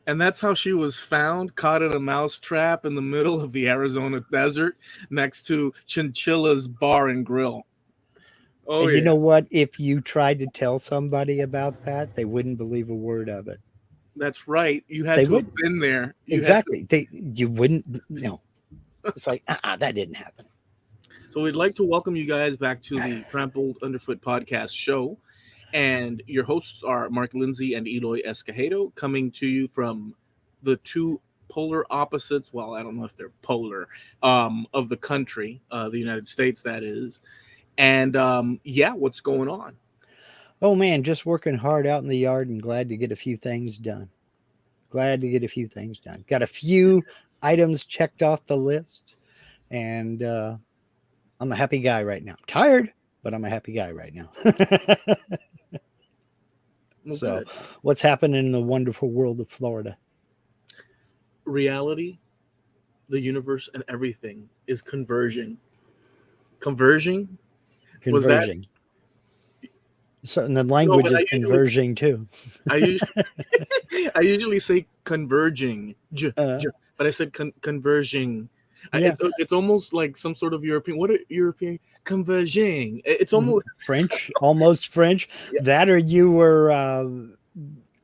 And that's how she was found, caught in a mouse trap in the middle of the Arizona desert next to Chinchilla's Bar and Grill. Oh, And you yeah. know what? If you tried to tell somebody about that, they wouldn't believe a word of it. That's right. You had They to have wouldn't. been there. You had to. Exactly. You wouldn't. No. It's like, that didn't happen. So we'd like to welcome you guys back to the Trampled Underfoot Podcast show. And your hosts are Mark Lindsay and Eloy Escagedo, coming to you from the two polar opposites. Well, I don't know if they're polar, of the country, the United States, that is. And yeah, what's going on? Oh man, just working hard out in the yard and glad to get a few things done. Glad to get a few things done. Got a few items checked off the list, and I'm a happy guy right now. I'm tired, but I'm a happy guy right now. Well, So, good. what's happening in the wonderful world of Florida? Reality, the universe, and everything is converging. Converging? Was that Converging. So, and the no? language But is converging too. I usually, I usually say converging, Uh, but I said converging. yeah. It's almost like some sort of European. What are European converging? It's almost French, almost French. yeah, That or you were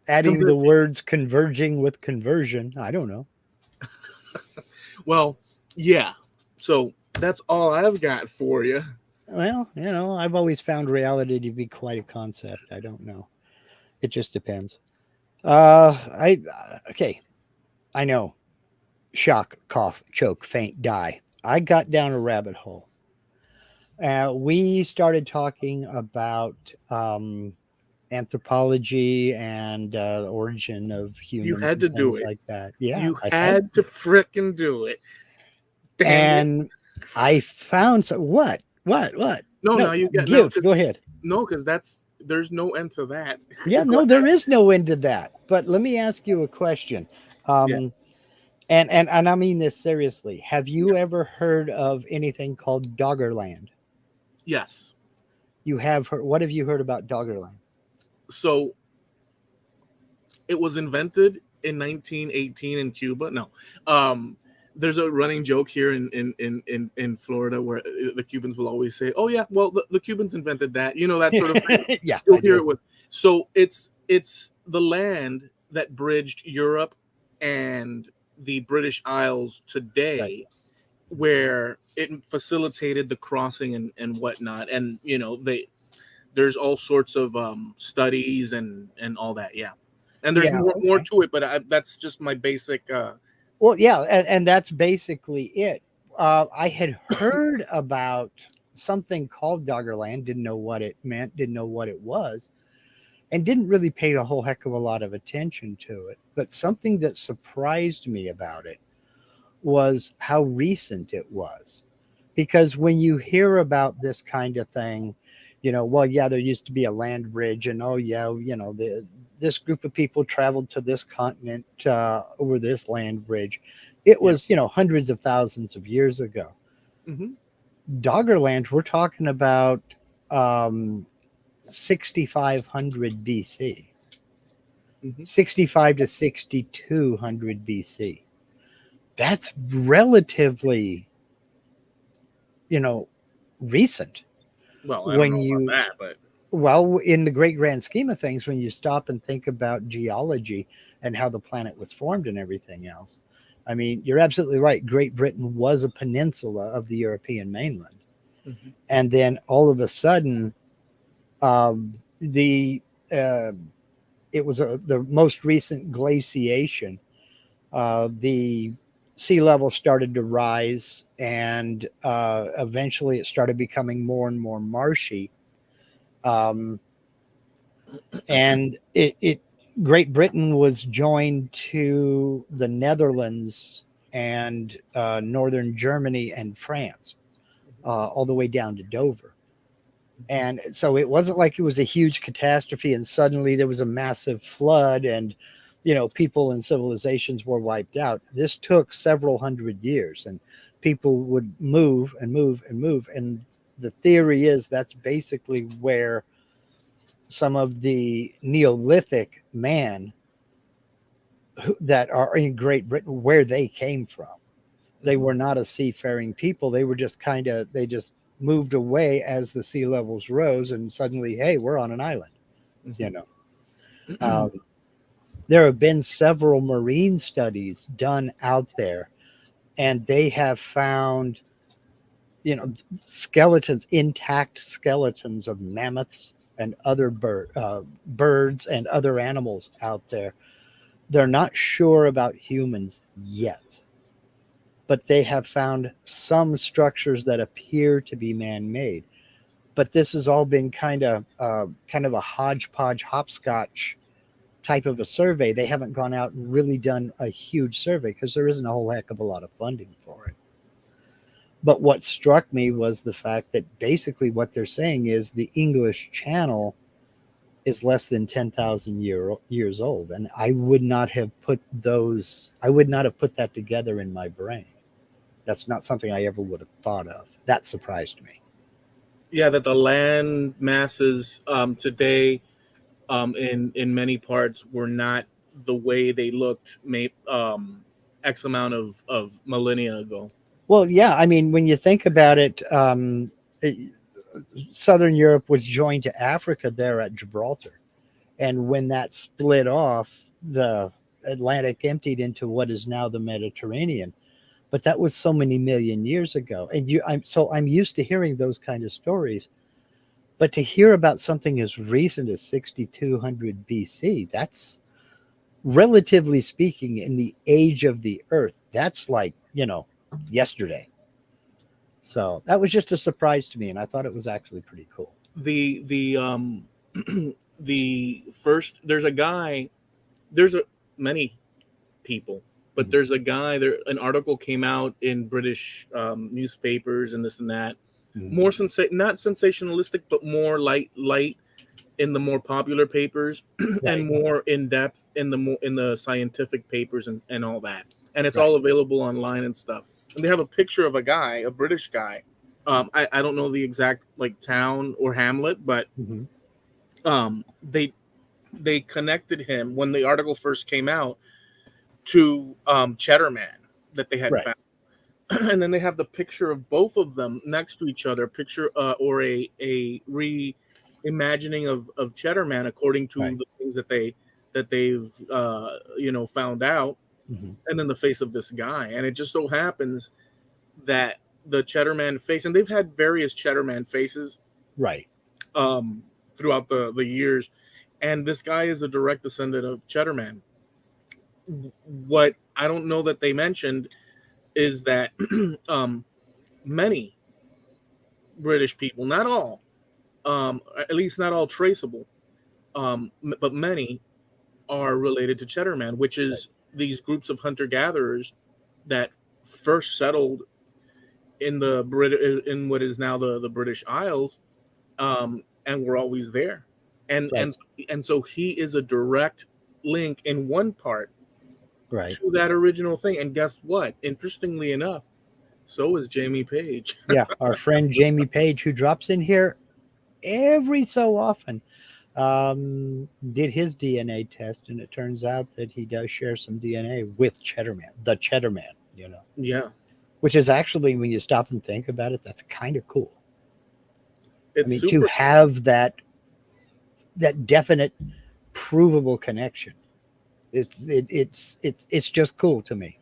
adding the converging. words converging with conversion. I don't know. Well, yeah. So that's all I've got for you. Well, I've always found reality to be quite a concept. I don't know. It just depends. Okay. I know. Shock, cough, choke, faint, die. I got down a rabbit hole. We started talking about anthropology and the origin of You humans had and to do things it. like that. Yeah, You I had had to frickin' do it. Dang it! and I found some. What? No, No, now you get no, go ahead. because there's no end to that. Yeah, Go no, there ahead. is no end to that. But let me ask you a question. Yeah, Um, and I mean this seriously. Have yeah, you ever heard of anything called Doggerland? yes. You have heard. What have you heard about Doggerland? So it was invented in 1918 in Cuba. No, um, there's a running joke here in Florida where the Cubans will always say, "Oh yeah, well the Cubans invented that," that sort of thing. Yeah, You'll I hear do. it with. So it's the land that bridged Europe and the British Isles Right. today, where it facilitated the crossing and whatnot, and there's all sorts of studies and all that. Yeah, and there's Yeah. more Okay. to it, but that's just my basic. Well, yeah, and that's basically it. I had heard about something called Doggerland. Didn't know what it meant. Didn't know what it was. And didn't really pay a whole heck of a lot of attention to it. But something that surprised me about it was how recent it was. Because when you hear about this kind of thing, well, yeah, there used to be a land bridge, and oh, yeah, this group of people traveled to this continent over this land bridge. It Yeah. was, hundreds of thousands of years ago. Hmm. Doggerland, we're talking about um, 6,500 BC, Hmm. 65 to 6,200 BC. That's relatively, you know, recent. Well, I don't When know about you, that, but well, in the great grand scheme of things, when you stop and think about geology and how the planet was formed and everything else, I mean, you're absolutely right. Great Britain was a peninsula of the European mainland. mhm. And then all of a sudden, the uh, it was the most recent glaciation. The sea level started to rise, and eventually it started becoming more and more marshy. Um, and it Great Britain was joined to the Netherlands and northern Germany and France, all the way down to Dover. And so it wasn't like it was a huge catastrophe and suddenly there was a massive flood and people and civilizations were wiped out. This took several hundred years, and people would move and move and move. And the theory is that's basically where some of the Neolithic man that are in Great Britain where they came from. They Mhm. were not a seafaring people. They were just they just moved away as the sea levels rose, and suddenly, hey, we're on an island. You Mhm. know, um, there have been several marine studies done out there, and they have found, skeletons, intact skeletons of mammoths and other birds and other animals out there. They're not sure about humans yet, but they have found some structures that appear to be man-made. But this has all been kind of a hodgepodge, hopscotch type of a survey. They haven't gone out and really done a huge survey because there isn't a whole heck of a lot of funding for it. But what struck me was the fact that basically what they're saying is the English Channel is less than 10,000 years old. And I would not have put that together in my brain. That's not something I ever would have thought of. That surprised me. Yeah, that the land masses today in many parts were not the way they looked X amount of millennia ago. Well, yeah, I mean, when you think about it, Southern Europe was joined to Africa there at Gibraltar. And when that split off, the Atlantic emptied into what is now the Mediterranean. But that was so many million years ago. And I'm used to hearing those kind of stories. But to hear about something as recent as 6,200 BC, that's, relatively speaking, in the age of the Earth, that's like, yesterday. So that was just a surprise to me, and I thought it was actually pretty cool. The the first there's a guy there's a many people, but Mhm. there's a guy there. An article came out in British newspapers and this and that. Mhm. More not sensationalistic, but more light in the more popular papers, and Right, more in depth in the scientific papers and all that. And it's right. all available online and stuff. And they have a picture of a guy, a British guy. I don't know the exact like town or hamlet, but Mhm. um, they they connected him when the article first came out to Cheddar Man that they had Right, found. And then they have the picture of both of them next to each other, a picture or a reimagining of Cheddar Man according to right. the things that they've found out, Mhm. and then the face of this guy. And it just so happens that the Cheddar Man face, and they've had various Cheddar Man faces Right. um, throughout the years, and this guy is a direct descendant of Cheddar Man. What I don't know that they mentioned is that um, many British people, not all, at least not all traceable, but many are related to Cheddar Man, which Right. is these groups of hunter gatherers that first settled in the in what is now the British Isles, and were always there, and Right. and and so he is a direct link in one part Right. to that original thing. And guess what? Interestingly enough, so is Jamie Page. Yeah, our friend Jamie Page, who drops in here every so often, did his DNA test, and it turns out that he does share some DNA with Cheddar Man, the Cheddar Man, Yeah, which is actually, when you stop and think about it, that's kind of cool. I it's mean, to super. have that definite, provable connection, it's just cool to me.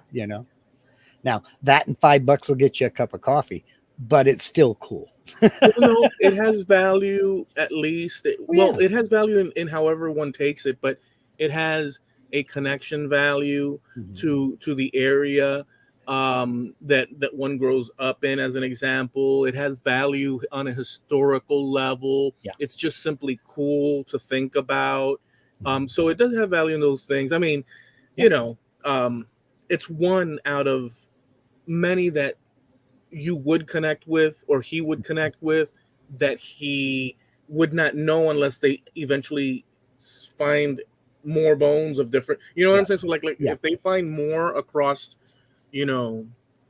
Now that and $5 will get you a cup of coffee, but it's still cool. Well, no, it has value at least. Oh Well, yeah. it has value in however one takes it, but it has a connection value Mhm. to the area that one grows up in. As an example, it has value on a historical level. Yeah. It's just simply cool to think about. Mhm. So it does have value in those things. I mean, Yeah. you know, it's one out of many that you would connect with or he would connect with that he would not know unless they eventually find more bones of different, you know what Yeah. I'm saying? So like Yeah. if they find more across, you know,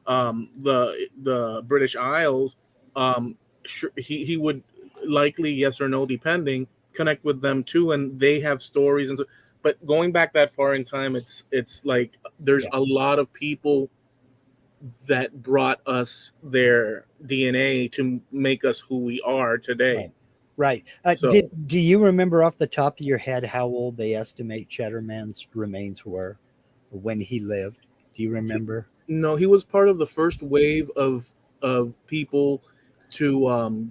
the British Isles, sure, he would likely, yes or no depending, connect with them too, and they have stories and so but going back that far in time, it's like there's Yeah. a lot of people that brought us their DNA to make us who we are today. Right. Right. So Do you remember off the top of your head how old they estimate Cheddar Man's remains were when he lived? Do you remember? no, he was part of the first wave of people to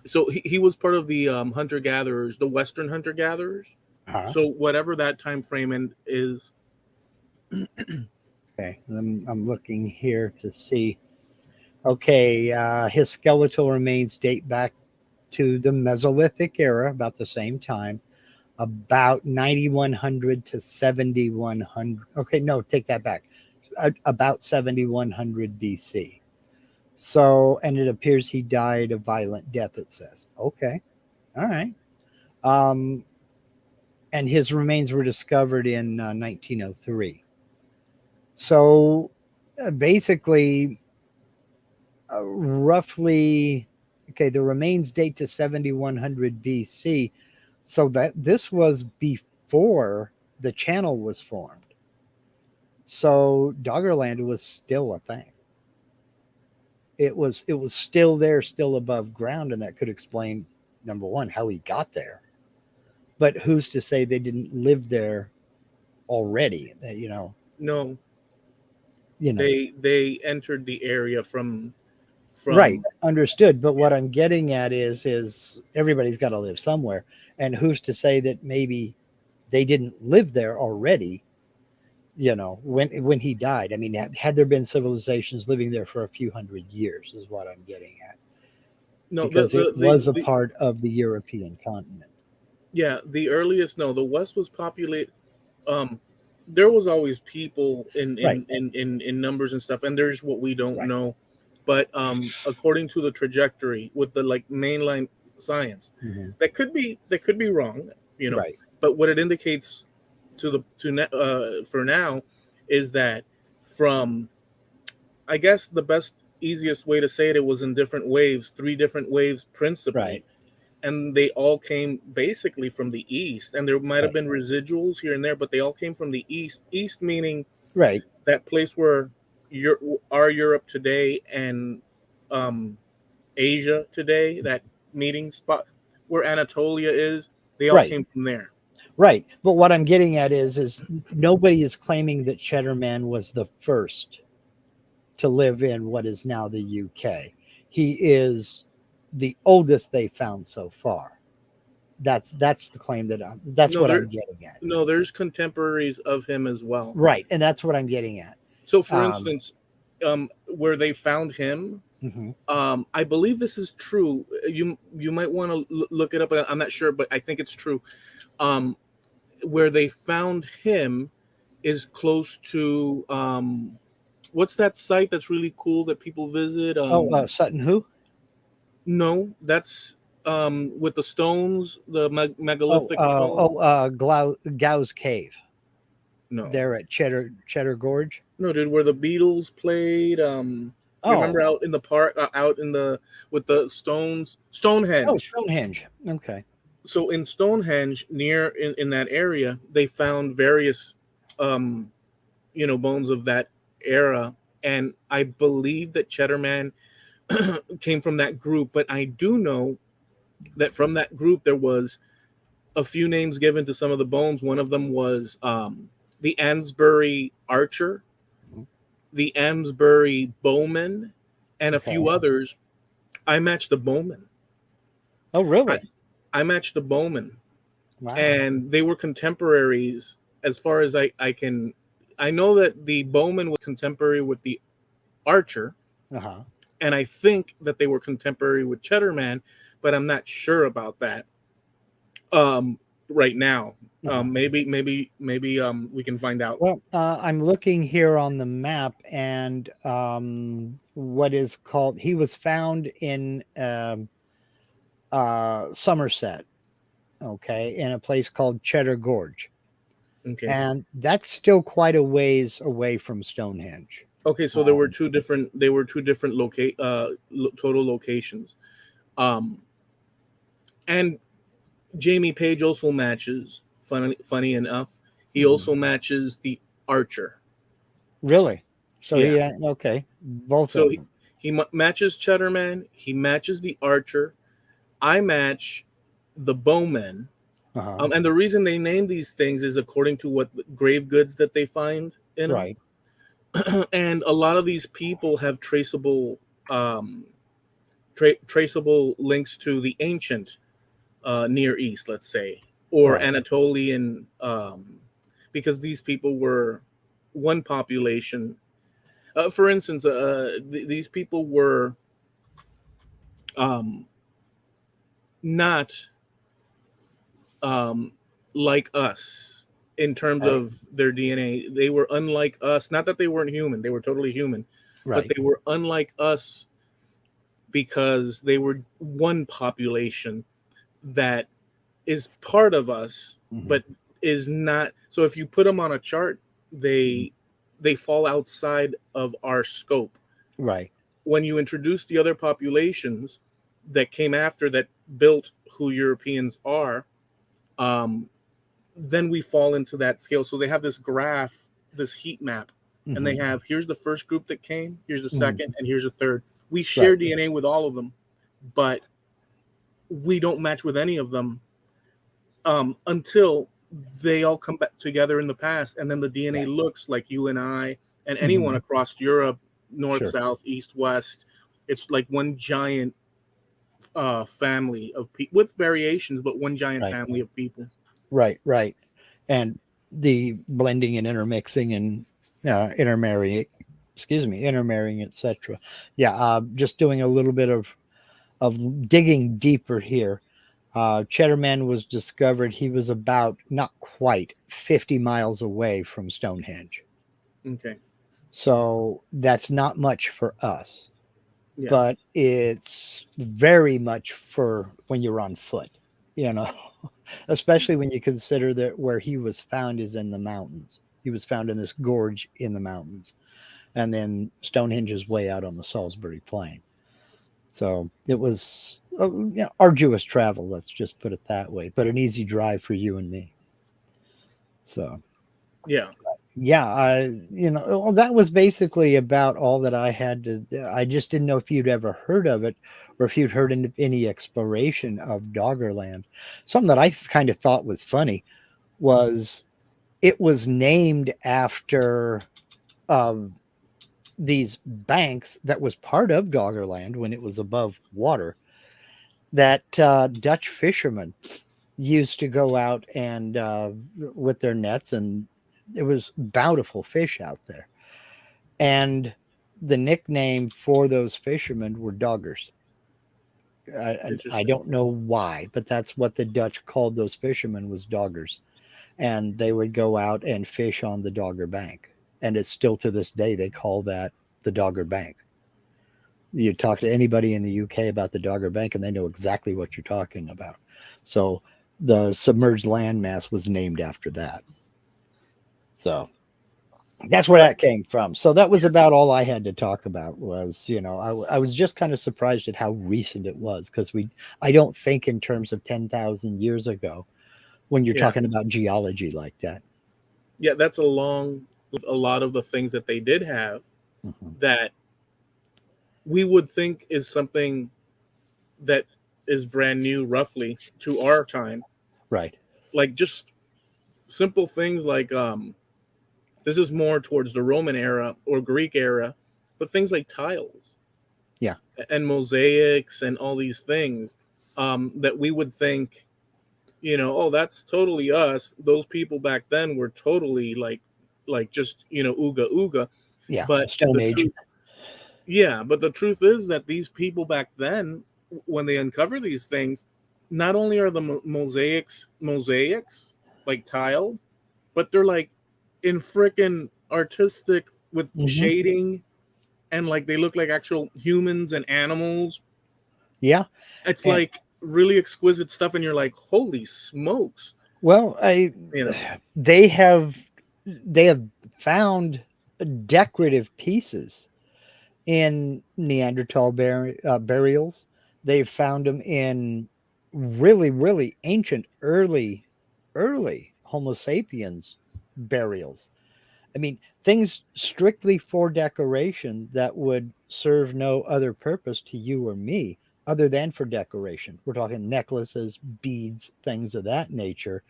so he was part of the hunter gatherers, the Western hunter gatherers. Uh-huh. So whatever that time frame is. Okay. I'm looking here to see. Okay. His skeletal remains date back to the Mesolithic era, about the same time, about 9100 to 7100. Okay. No, take that back. About 7100 BC. So, and it appears he died a violent death, it says. Okay. All right. Um, and his remains were discovered in 1903. So basically, roughly, okay, the remains date to 7100 BC. So that this was before the channel was formed. So Doggerland was still a thing. It was still there, still above ground, and that could explain, number one, how he got there. But who's to say they didn't live there already? No, You know, they entered the area from right? from Understood. But what I'm getting at is everybody's got to live somewhere, and who's to say that maybe they didn't live there already? When he died. I mean, had there been civilizations living there for a few hundred years, is what I'm getting at, no because it was a part of the European continent. yeah, the earliest, no, the West was populated. um there was always people Right. in numbers and stuff, and there's what we don't Right. know. But according to the trajectory with the like mainline science, Hmm. that could be wrong, Right. but what it indicates for now is that from, I guess the best easiest way to say it was in different waves, three different waves Right. principally, and they all came basically from the east, and there might have Right. been residuals here and there, but they all came from the east meaning Right. that place where our Europe today and um, Asia today, that meeting spot where Anatolia is, they all Right. came from there. Right. But what I'm getting at is nobody is claiming that Cheddar Man was the first to live in what is now the UK. He is the oldest they found so far. That's the claim that's no what there I'm getting at. no there's contemporaries of him as well. Right. And that's what I'm getting at. So for Um, instance, where they found him, mhm. I believe this is true. You might want to look it up, but I'm not sure, but I think it's true. um, where they found him is close to what's that site that's really cool that people visit? Sutton who? No, that's with the stones, the Oh, megalithic stone. Gau's Cave. No, There at Cheddar Gorge. no, dude, where the Beatles played. You remember Oh, out in the park, out in the with the stones, oh, Stonehenge. Stonehenge. Okay. So in Stonehenge, near in that area, they found various um, bones of that era, and I believe that Cheddar Man came from that group. But I do know that from that group there was a few names given to some of the bones. One of them was the Amsbury Archer, Mhm. the Amsbury Bowman, and a few Okay. others. I matched the Bowman. Oh, I, really? I matched the Bowman, Wow. and they were contemporaries as far as I can. I know that the Bowman was contemporary with the Archer, Uh-huh. and I think that they were contemporary with Cheddar Man, but I'm not sure about that right now. Uh-huh. Maybe we can find out. Well, I'm looking here on the map, and what is called, he was found in Somerset, okay, in a place called Cheddar Gorge. Okay. And that's still quite a ways away from Stonehenge. Okay, so there were Um, two different. They were two different total locations, and Jamie Page also matches. Funny enough, he Mhm. also matches the Archer. Really? So Yeah. okay, both So of he, them. matches Cheddar Man. He matches the Archer. I match the Bowman. Uh-huh. And the reason they name these things is according to what grave goods that they find in them. Right. And a lot of these people have um, traceable links to the ancient Near East, let's say, or Right. Anatolian, because these people were one population. For instance, these people were um, not um, like us in terms Right. of their DNA. They were unlike us. Not that they weren't human; they were totally human, but Right. they were unlike us because they were one population that is part of us, Hmm. but is not. So if you put them on a chart, they they fall outside of our scope. Right. When you introduce the other populations that came after that built who Europeans are, um, then we fall into that scale. So they have this graph, this heat map, and they Hmm. have here's the first group that came, here's the Hmm. second, and here's the third. We share Right. DNA with all of them, but we don't match with any of them until they all come back together in the past, and then the DNA Right. looks like you and I and anyone Hmm. across Europe, north, Sure. south, east, west. It's like one giant family of people with variations, but one giant Right. family of people. Right. Right. And the blending and intermixing and intermarrying, intermarrying, etc. Yeah. Just doing a little bit of digging deeper here. Cheddar Man was discovered. He was about not quite 50 miles away from Stonehenge. Okay. So that's not much for us, Yeah. but it's very much for when you're on foot, you know, especially when you consider that where he was found is in the mountains. He was found in this gorge in the mountains. And then Stonehenge is way out on the Salisbury Plain. So it was arduous travel, let's just put it that way, but an easy drive for you and me. So Yeah. yeah, well, that was basically about all that I had to. I just didn't know if you'd ever heard of it, or if you'd heard any exploration of Doggerland. Something that I kind of thought was funny was it was named after um, these banks that was part of Doggerland when it was above water. That Dutch fishermen used to go out and with their nets, and it was bountiful fish out there. And the nickname for those fishermen were doggers. I Interesting. don't know why, but that's what the Dutch called those fishermen was doggers. And they would go out and fish on the Dogger Bank. And it's still to this day, they call that the Dogger Bank. You talk to anybody in the UK about the Dogger Bank, and they know exactly what you're talking about. So the submerged landmass was named after that. So that's where But that came from. So that was yeah, about all I had to talk about was, I was just kind of surprised at how recent it was because I don't think in terms of 10,000 years ago when you're yeah, talking about geology like that. yeah. That's along with a lot of the things that they did have Hmm. that we would think is something that is brand new, roughly to our time. Right. Like just simple things like this is more towards the Roman era or Greek era, but things like tiles Yeah. and mosaics and all these things that we would think, oh, that's totally us. Those people back then were totally like just ooga ooga. Yeah. But Stone the Age. truth, yeah, but the truth is that these people back then, when they uncover these things, not only are the mosaics like tiled, but they're like in freaking artistic with Hmm. shading and like they look like actual humans and animals. Yeah. It's And like really exquisite stuff, and you're like, holy smokes, well, you know? they have they have found decorative pieces in Neanderthal burials. They've found them in really, really ancient, early Homo sapiens burials. I mean, things strictly for decoration that would serve no other purpose to you or me other than for decoration. We're talking necklaces, beads, things of that nature.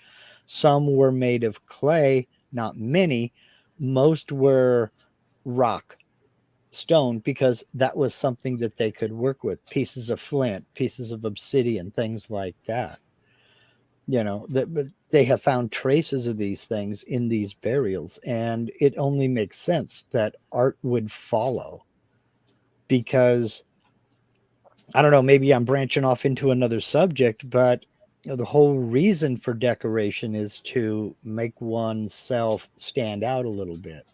Some were made of clay, not many. Most were rock, stone, because that was something that they could work with. Pieces of flint, pieces of obsidian, things like that. But they have found traces of these things in these burials, and it only makes sense that art would follow, because I don't know, maybe I'm branching off into another subject, but the whole reason for decoration is to make oneself stand out a little bit.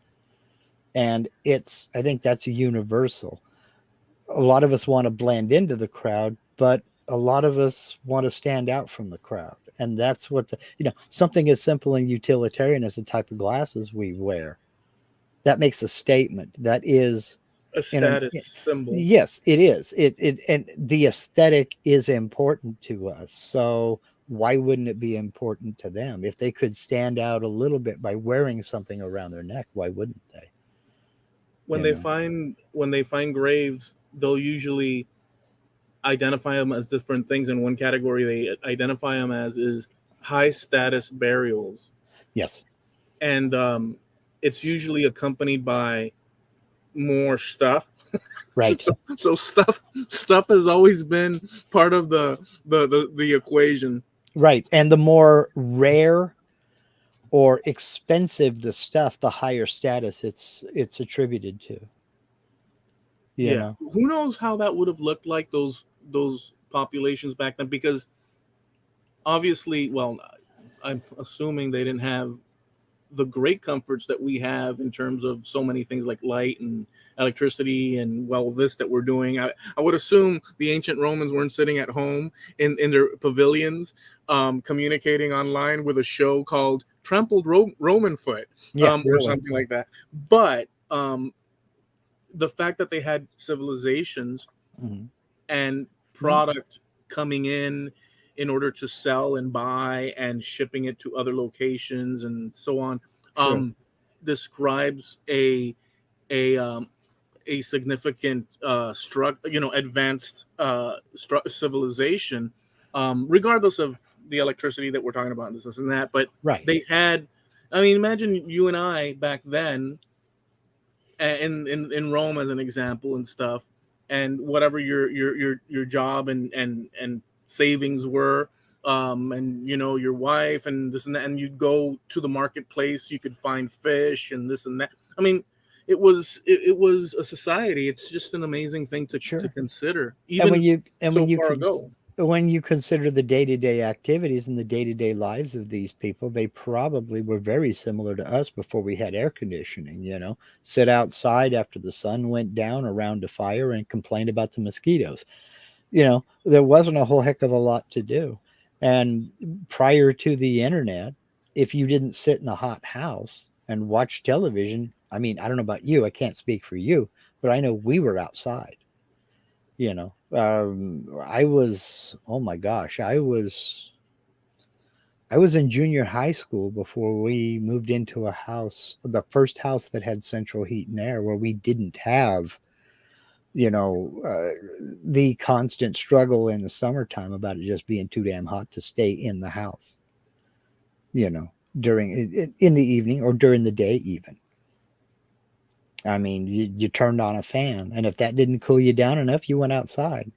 And I think that's a universal. A lot of us want to blend into the crowd, but a lot of us want to stand out from the crowd. And that's what something as simple and utilitarian as the type of glasses we wear, that makes a statement. That is A status symbol. yes, it is. And the aesthetic is important to us. So why wouldn't it be important to them? If they could stand out a little bit by wearing something around their neck, why wouldn't they? When they find graves, they'll usually identify them as different things. In one category they identify them as is high status burials. Yes. And it's usually accompanied by more stuff. Right. So stuff has always been part of the equation. Right. And the more rare or expensive the stuff, the higher status it's attributed to. Yeah. Who knows how that would have looked like, those populations back then, because obviously, well, I'm assuming they didn't have the great comforts that we have in terms of so many things like light and electricity and, well, this that we're doing. I would assume the ancient Romans weren't sitting at home in their pavilions communicating online with a show called Trampled Roman Foot, or something like that. But the fact that they had civilizations and product coming in order to sell and buy and shipping it to other locations and so on, describes a significant advanced civilization, regardless of the electricity that we're talking about, this and that. But they had, I mean, imagine you and I back then, in Rome as an example and stuff, and whatever your job and savings were, and your wife and this and that, and you'd go to the marketplace, you could find fish and this and that. I mean, it was a society. It's just an amazing thing to consider, even far ago. When you consider the day-to-day activities and the day-to-day lives of these people, they probably were very similar to us before we had air conditioning. Sit outside after the sun went down around a fire and complain about the mosquitoes. There wasn't a whole heck of a lot to do. And prior to the internet, if you didn't sit in a hot house and watch television, I mean, I don't know about you, I can't speak for you, but I know we were outside. I was, oh my gosh, I was in junior high school before we moved into a house, the first house that had central heat and air, where we didn't have, the constant struggle in the summertime about it just being too damn hot to stay in the house, during in the evening or during the day even. I mean, you turned on a fan, and if that didn't cool you down enough, you went outside.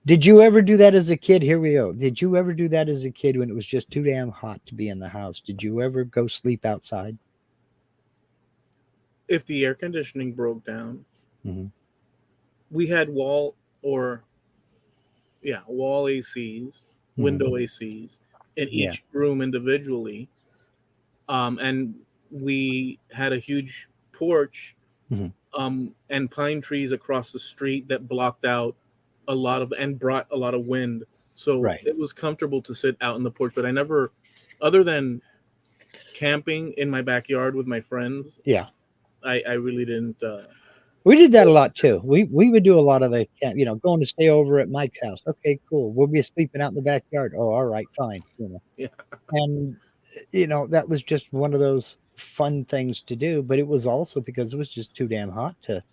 Did you ever do that as a kid? Here we go. Did you ever do that as a kid when it was just too damn hot to be in the house? Did you ever go sleep outside? If the air conditioning broke down, we had wall ACs, window ACs in each room individually, and we had a huge porch and pine trees across the street that blocked out a lot of and brought a lot of wind, so it was comfortable to sit out in the porch. But I never, other than camping in my backyard with my friends, I really didn't We did that a lot too. We would do a lot of the going to stay over at Mike's house. Okay, cool. We'll be sleeping out in the backyard. Oh, all right, fine. Yeah. And that was just one of those fun things to do. But it was also because it was just too damn hot to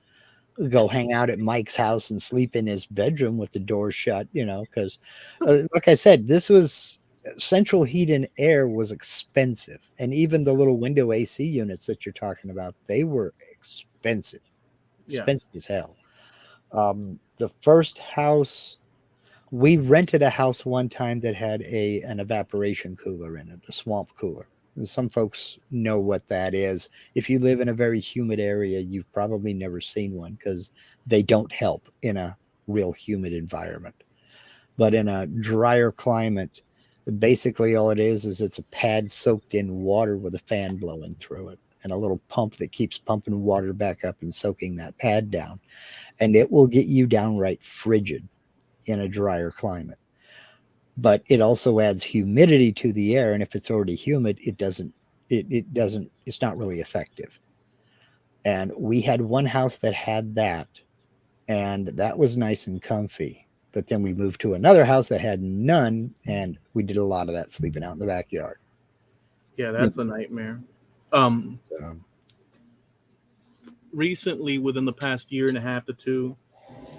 go hang out at Mike's house and sleep in his bedroom with the door shut. Because like I said, this was central heat and air was expensive, and even the little window AC units that you're talking about, they were expensive. Yeah. Expensive as hell. The first house, we rented a house one time that had an evaporation cooler in it, a swamp cooler. And some folks know what that is. If you live in a very humid area, you've probably never seen one because they don't help in a real humid environment. But in a drier climate, basically all it is it's a pad soaked in water with a fan blowing through it and a little pump that keeps pumping water back up and soaking that pad down. And it will get you downright frigid in a drier climate. But it also adds humidity to the air. And if it's already humid, it's not really effective. And we had one house that had that, and that was nice and comfy. But then we moved to another house that had none, and we did a lot of that sleeping out in the backyard. Yeah, that's a nightmare. So, Recently, within the past year and a half to two,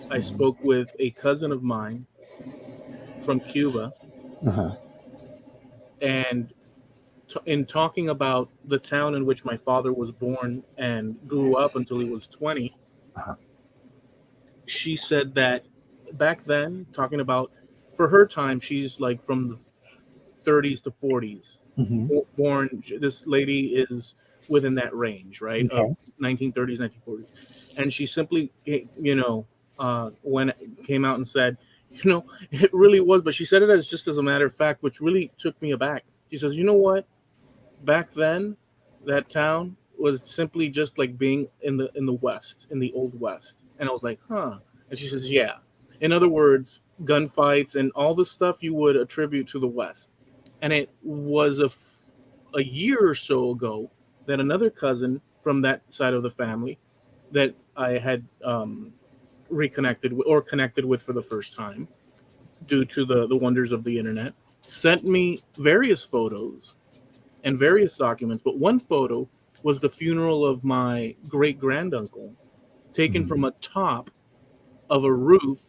I spoke with a cousin of mine from Cuba, and in talking about the town in which my father was born and grew up until he was 20, she said that back then, talking about for her time, she's like from the 30s to 40s. Born, this lady is within that range, right? Okay. Of 1930s, 1940s. And she simply, when it came out and said, it really was, but she said it as just as a matter of fact, which really took me aback. She says, you know what? Back then, that town was simply just like being in the West, in the Old West. And I was like, huh. And she says, yeah. In other words, gunfights and all the stuff you would attribute to the West. And it was a year or so ago that another cousin from that side of the family that I had reconnected with or connected with for the first time due to the wonders of the internet sent me various photos and various documents. But one photo was the funeral of my great granduncle taken from a top of a roof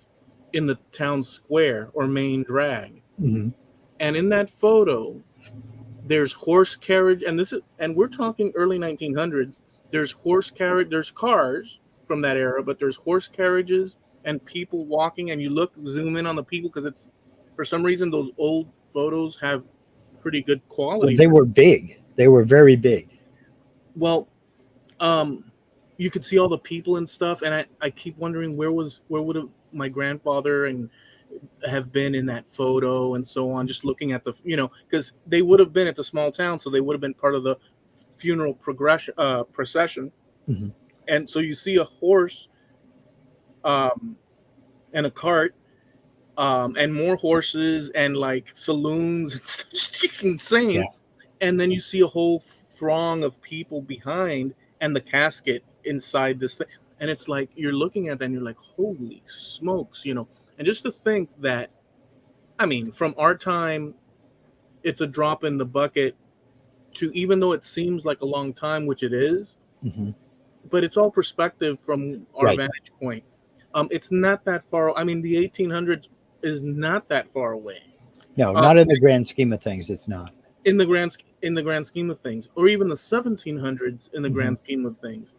in the town square or main drag. And in that photo, there's horse carriage, and we're talking early 1900s. There's horse carriage, there's cars from that era, but there's horse carriages and people walking. And you zoom in on the people because it's for some reason those old photos have pretty good quality. Well, they were big. They were very big. Well, you could see all the people and stuff, and I keep wondering where would my grandfather and have been in that photo and so on, just looking at the because they would have been, it's a small town, so they would have been part of the funeral procession. And so you see a horse and a cart and more horses and like saloons and stuff, just insane. And then you see a whole throng of people behind and the casket inside this thing, and it's like you're looking at that and you're like, holy smokes. And just to think that, I mean, from our time, it's a drop in the bucket to, even though it seems like a long time, which it is, but it's all perspective from our vantage point. It's not that far. I mean, the 1800s is not that far away. No, not in the grand scheme of things. It's not. In the grand scheme of things, or even the 1700s in the grand scheme of things.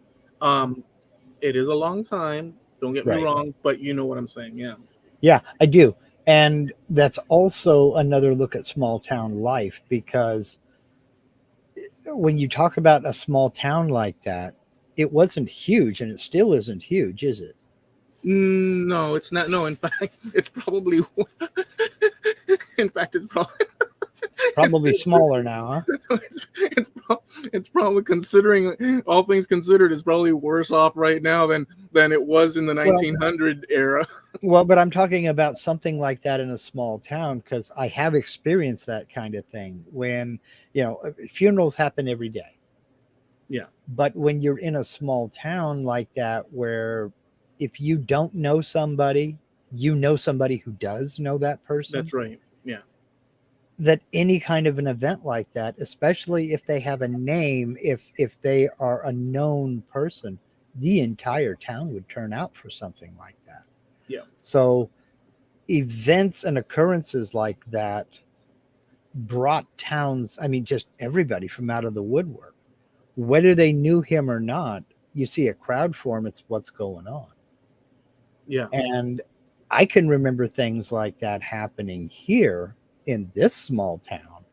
It is a long time. Don't get me wrong, but you know what I'm saying. Yeah. Yeah, I do. And that's also another look at small town life, because when you talk about a small town like that, it wasn't huge, and it still isn't huge, is it? No, it's not. No, in fact, it's probably. In fact, it's probably smaller now, huh? It's probably, considering all things considered, is probably worse off right now than it was in the 1900 era. Well, but I'm talking about something like that in a small town, because I have experienced that kind of thing when, funerals happen every day. Yeah, But when you're in a small town like that, where if you don't know somebody, you know somebody who does know that person, that's right. Yeah, that any kind of an event like that, especially if they have a name, if they are a known person, the entire town would turn out for something like that. yeah, So events and occurrences like that brought towns, I mean, just everybody from out of the woodwork. Whether they knew him or not, you see a crowd form, it's what's going on. yeah. And I can remember things like that happening here in this small town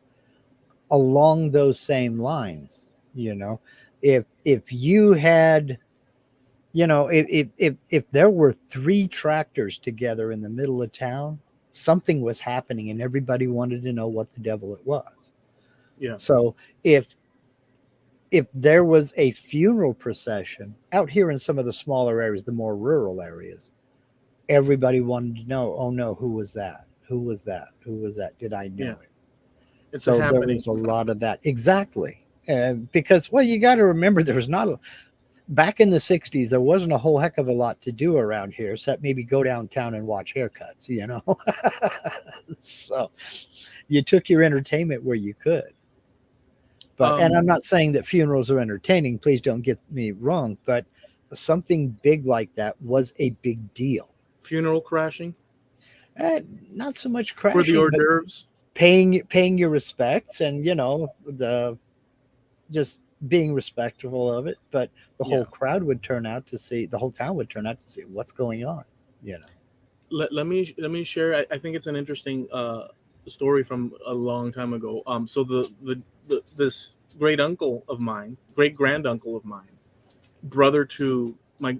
along those same lines. You know, if you had, if there were three tractors together in the middle of town, something was happening and everybody wanted to know what the devil it was. Yeah. So if there was a funeral procession out here in some of the smaller areas, the more rural areas, everybody wanted to know, oh no, who was that? Who was that? Who was that? Did I know Yeah. him? It's a So there happening. was a lot of that. Exactly. Because, well, you got to remember there was not back in the 60s, there wasn't a whole heck of a lot to do around here, except maybe go downtown and watch haircuts, So you took your entertainment where you could. But, and I'm Um, not saying that funerals are entertaining, please don't get me wrong, but something big like that was a big deal. Funeral crashing Eh, Not so much for the crashing, hors but d'oeuvres. paying your respects, and the just being respectful of it. But the Yeah. whole crowd would turn out to see, the whole town would turn out to see what's going on. You know. Let me share. I think it's an interesting story from a long time ago. So the this great uncle of mine, great grand uncle of mine, brother to my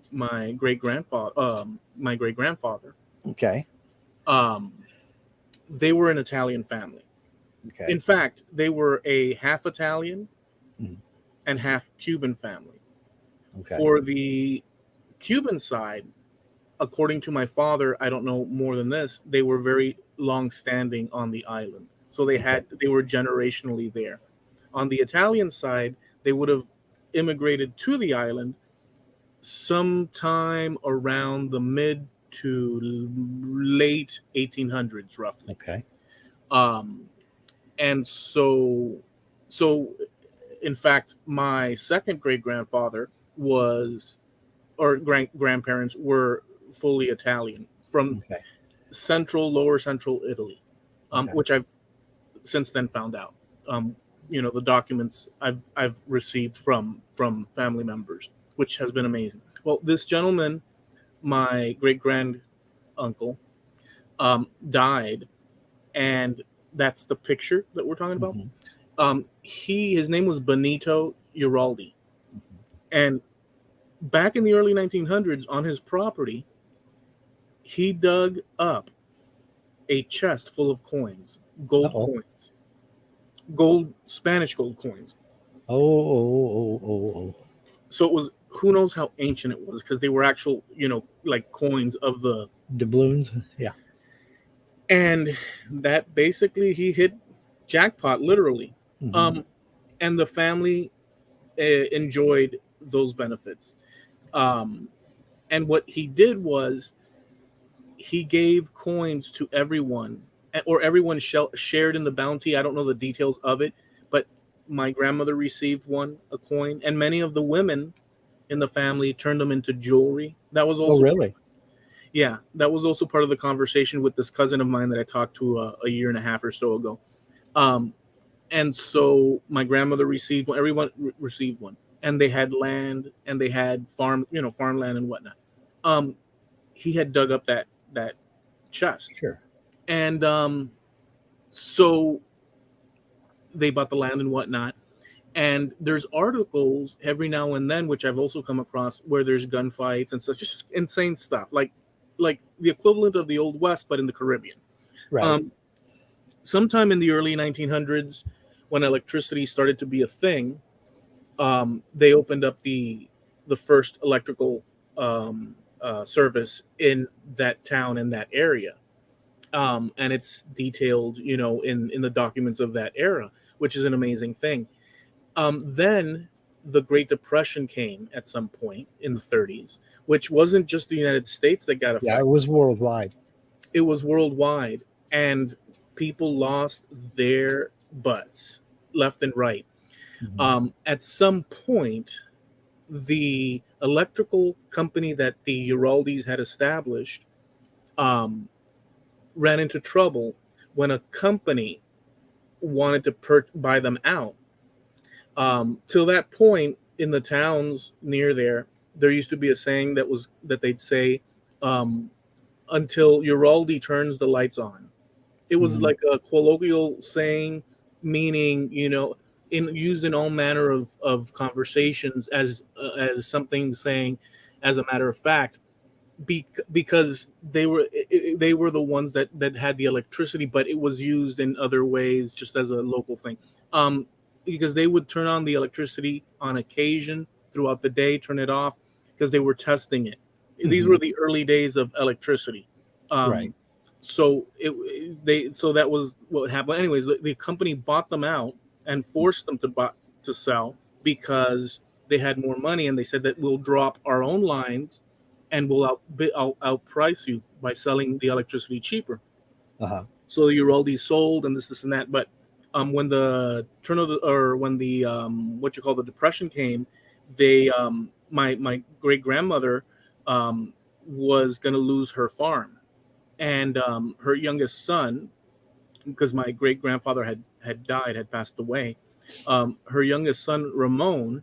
great grandfather. Okay. Um, they were an Italian family. Okay. In fact, they were a half Italian Mhm. and half Cuban family. Okay. For the Cuban side, according to my father, I don't know more than this, they were very long standing on the island. So Okay. they were generationally there. On the Italian side, they would have immigrated to the island sometime around the mid to late 1800s, roughly. Okay. Um, and so in fact, my second great grandfather was, or grandparents were fully Italian from Okay. lower central Italy, Okay. which I've since then found out. Um, the documents I've received from family members, which has been amazing. Well, this gentleman, my great grand uncle, died, and that's the picture that we're talking about. Mhm. His name was Benito Uraldi, Mhm. and back in the early 1900s, on his property, he dug up a chest full of coins, gold Uh-oh. coins, gold Spanish gold coins. Oh, oh, oh, oh, oh. So it was, who knows how ancient it was, because they were actual, like coins of the, Doubloons. Yeah. and that basically he hit jackpot literally. Mhm. Um, and the family enjoyed those benefits. Um, and what he did was he gave coins to everyone, or everyone shared in the bounty. I don't know the details of it, but my grandmother received a coin, and many of the women in the family turned them into jewelry. That was Oh, also, really? yeah, that was also part of the conversation with this cousin of mine that I talked to a year and a half or so ago. Um, and so my grandmother received one. Everyone received one, and they had land, and they had farmland and whatnot. Um, he had dug up that chest, Sure. and so they bought the land and whatnot. And there's articles every now and then, which I've also come across, where there's gunfights and such, just insane stuff, like the equivalent of the Old West, but in the Caribbean. Right. Um, Sometime in the early 1900s, when electricity started to be a thing, they opened up the first electrical service in that town, in that area. And it's detailed, in the documents of that era, which is an amazing thing. Then the Great Depression came at some point in the 30s, which wasn't just the United States that got Yeah, affected. it was worldwide. It was worldwide, and people lost their butts left and right. At some point, the electrical company that the Uraldis had established um, ran into trouble when a company wanted to buy them out. Till that point, in the towns near there used to be a saying that they'd say, um, "Until Uraldi turns the lights on." It was Mhm. like a colloquial saying, meaning, used in all manner of conversations as something saying, as a matter of fact, because they were the ones that had the electricity, but it was used in other ways just as a local thing. Um, because they would turn on the electricity on occasion throughout the day, turn it off because they were testing it. These were Mhm. the early days of electricity. Right. Um, so that was what happened. Anyways, the company bought them out and forced them to sell because they had more money, and they said that we'll drop our own lines and we'll outprice you by selling the electricity cheaper. Uh-huh. So you're already sold, and this and that. But when the turn of the or when the what you call the depression came, they my great grandmother um, was going to lose her farm, and her youngest son, because my great grandfather had passed away. Her youngest son Ramon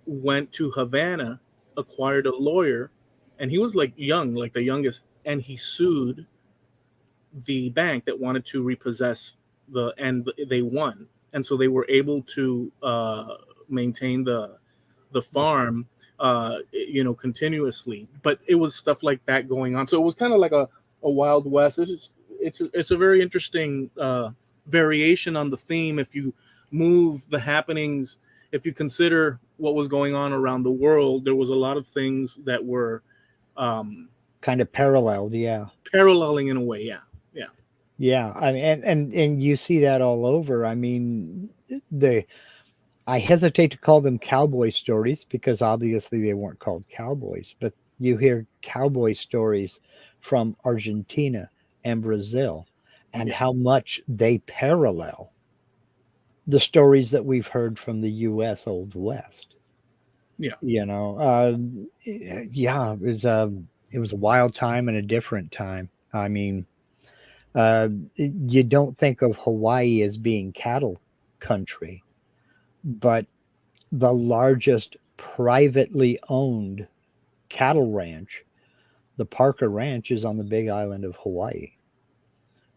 went to Havana, acquired a lawyer, and he was like young, like the youngest, and he sued the bank that wanted to repossess and they won, and so they were able to maintain the farm, continuously. But it was stuff like that going on, so it was kind of like a wild west. It's a very interesting variation on the theme. If you move the happenings, if you consider what was going on around the world, there was a lot of things that were um, Kind of paralleled, yeah. paralleling in a way. Yeah, yeah, Yeah, I mean, and you see that all over. I mean, the I hesitate to call them cowboy stories because obviously they weren't called cowboys, but you hear cowboy stories from Argentina and Brazil and yeah, how much they parallel the stories that we've heard from the US Old West. yeah. You know, yeah, it was a wild time and a different time. I mean, you don't think of Hawaii as being cattle country, but the largest privately owned cattle ranch, the Parker Ranch, is on the Big Island of Hawaii.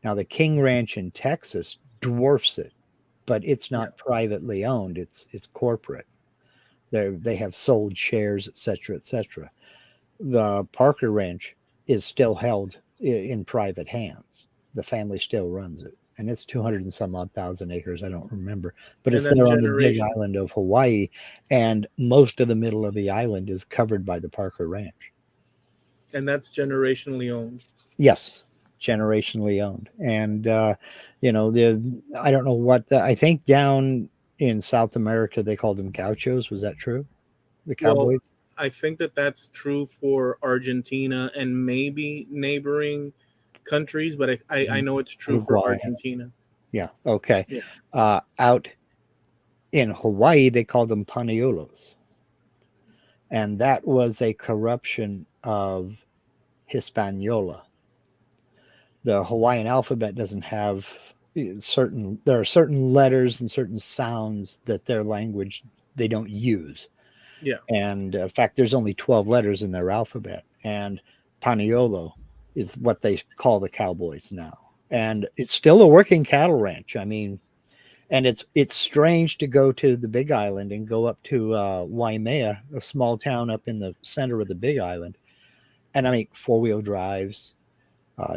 Now, the King Ranch in Texas dwarfs it, but it's Yeah. not privately owned. It's corporate. They have sold shares, etc., etc. The Parker Ranch is still held in private hands. The family still runs it, and it's 200 and some odd thousand acres. I don't remember, but And it's that's there on the Big generation, Island of Hawaii, and most of the middle of the island is covered by the Parker Ranch. and that's generationally owned. Yes, generationally owned, and the I don't know what I think down in South America they called them gauchos. Was that true? The Well, cowboys? I think that that's true for Argentina and maybe neighboring countries, but I Mhm. know it's true for Uruguay. Argentina. Yeah. Okay. Yeah. Out in Hawaii, they called them paniulos, and that was a corruption of Hispaniola. The Hawaiian alphabet doesn't have certain. There are certain letters and certain sounds that their language they don't use, Yeah. and in fact, there's only 12 letters in their alphabet, and paniolo is what they call the cowboys now, and it's still a working cattle ranch. I mean, and it's strange to go to the Big Island and go up to Waimea, a small town up in the center of the Big Island, and I mean 4-wheel drives.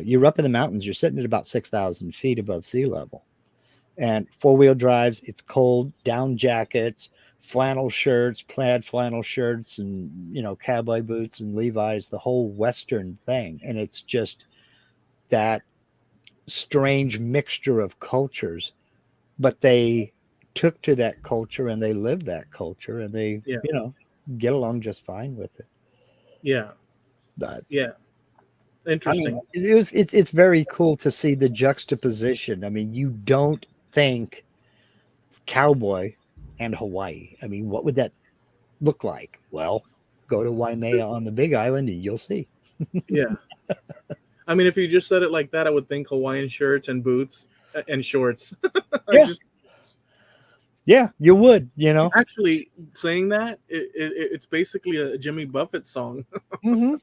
You're up in the mountains. You're sitting at about 6,000 feet above sea level, and 4-wheel drives. It's cold. Down jackets, flannel shirts, plaid flannel shirts, and cowboy boots and Levi's. The whole Western thing, and it's just that strange mixture of cultures, but they took to that culture and they live that culture and they, Yeah. get along just fine with it. Yeah. But Yeah. I mean, Interesting. it's very cool to see the juxtaposition. I mean, you don't think cowboy and Hawaii. I mean, what would that look like? Well, go to Waimea on the Big Island and you'll see. Yeah. I mean, if you just said it like that, I would think Hawaiian shirts and boots and shorts. I Yeah, just yeah, you would. actually saying that it's basically a Jimmy Buffett song. Hmm.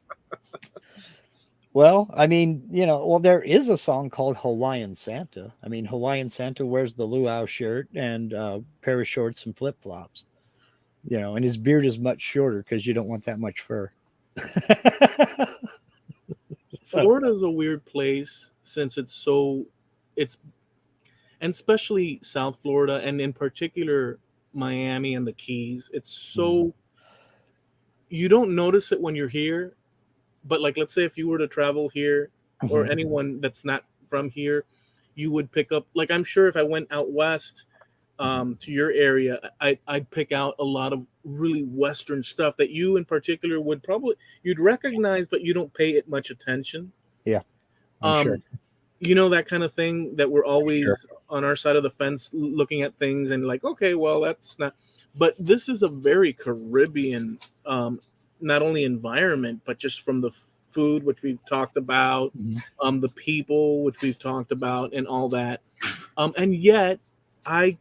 Well, I mean, there is a song called Hawaiian Santa. I mean, Hawaiian Santa wears the luau shirt and a pair of shorts and flip flops. And his beard is much shorter because you don't want that much fur. Florida is a weird place since it's and especially South Florida and in particular Miami and the Keys. It's Mhm. so you don't notice it when you're here, but like let's say if you were to travel here or Mhm. anyone that's not from here, you would pick up like I'm sure if I went out west to your area, I'd pick out a lot of really Western stuff that you in particular would probably you'd recognize, but you don't pay it much attention. Yeah, I'm sure. Um, you know that kind of thing that we're Sure. always on our side of the fence looking at things and like, okay, well that's not. But this is a very Caribbean, not only environment, but just from the food which we've talked about, Mhm. the people which we've talked about, and all that. And yet, I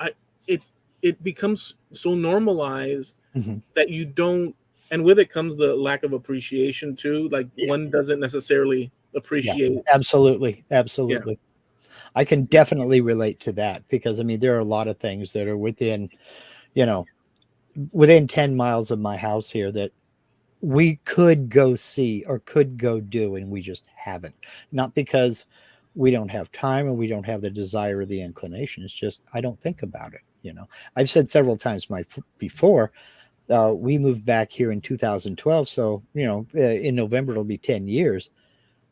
I it it becomes so normalized Mhm. that you don't and with it comes the lack of appreciation too. Like Yeah, one doesn't necessarily yeah, appreciate. absolutely, Yeah. absolutely. I can definitely relate to that because I mean there are a lot of things that are you know, within 10 miles of my house here that we could go see or could go do and we just haven't. Not because we don't have time or we don't have the desire or the inclination. It's just I don't think about it. I've said several times before we moved back here in 2012, so in November it'll be 10 years.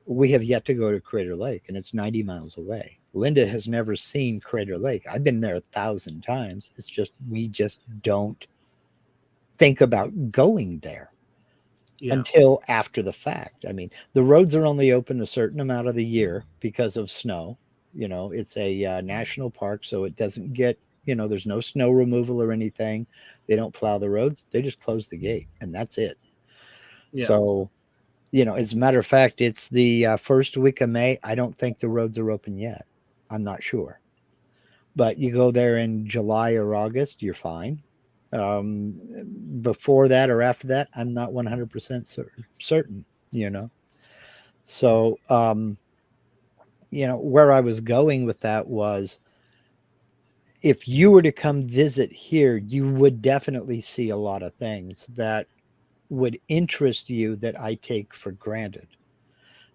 We have yet to go to Crater Lake, and it's 90 miles away. Linda has never seen Crater Lake. I've been there 1,000 times. It's just we just don't think about going there Yeah. until after the fact. I mean, the roads are only open a certain amount of the year because of snow. It's a national park, so it doesn't get, there's no snow removal or anything. They don't plow the roads, they just close the gate, and that's it. Yeah. So, as a matter of fact, it's the first week of May. I don't think the roads are open yet. I'm not sure. But you go there in July or August, you're fine. Um, Before that or after that, I'm not 100% certain, you know. So, where I was going with that was if you were to come visit here, you would definitely see a lot of things that would interest you that I take for granted.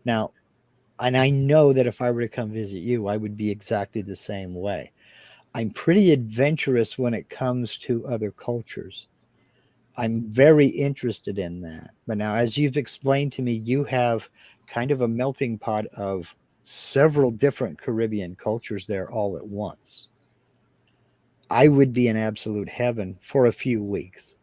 Now, and I know that if I were to come visit you, I would be exactly the same way. I'm pretty adventurous when it comes to other cultures. I'm very interested in that. But now, as you've explained to me, you have kind of a melting pot of several different Caribbean cultures there all at once. I would be in absolute heaven for a few weeks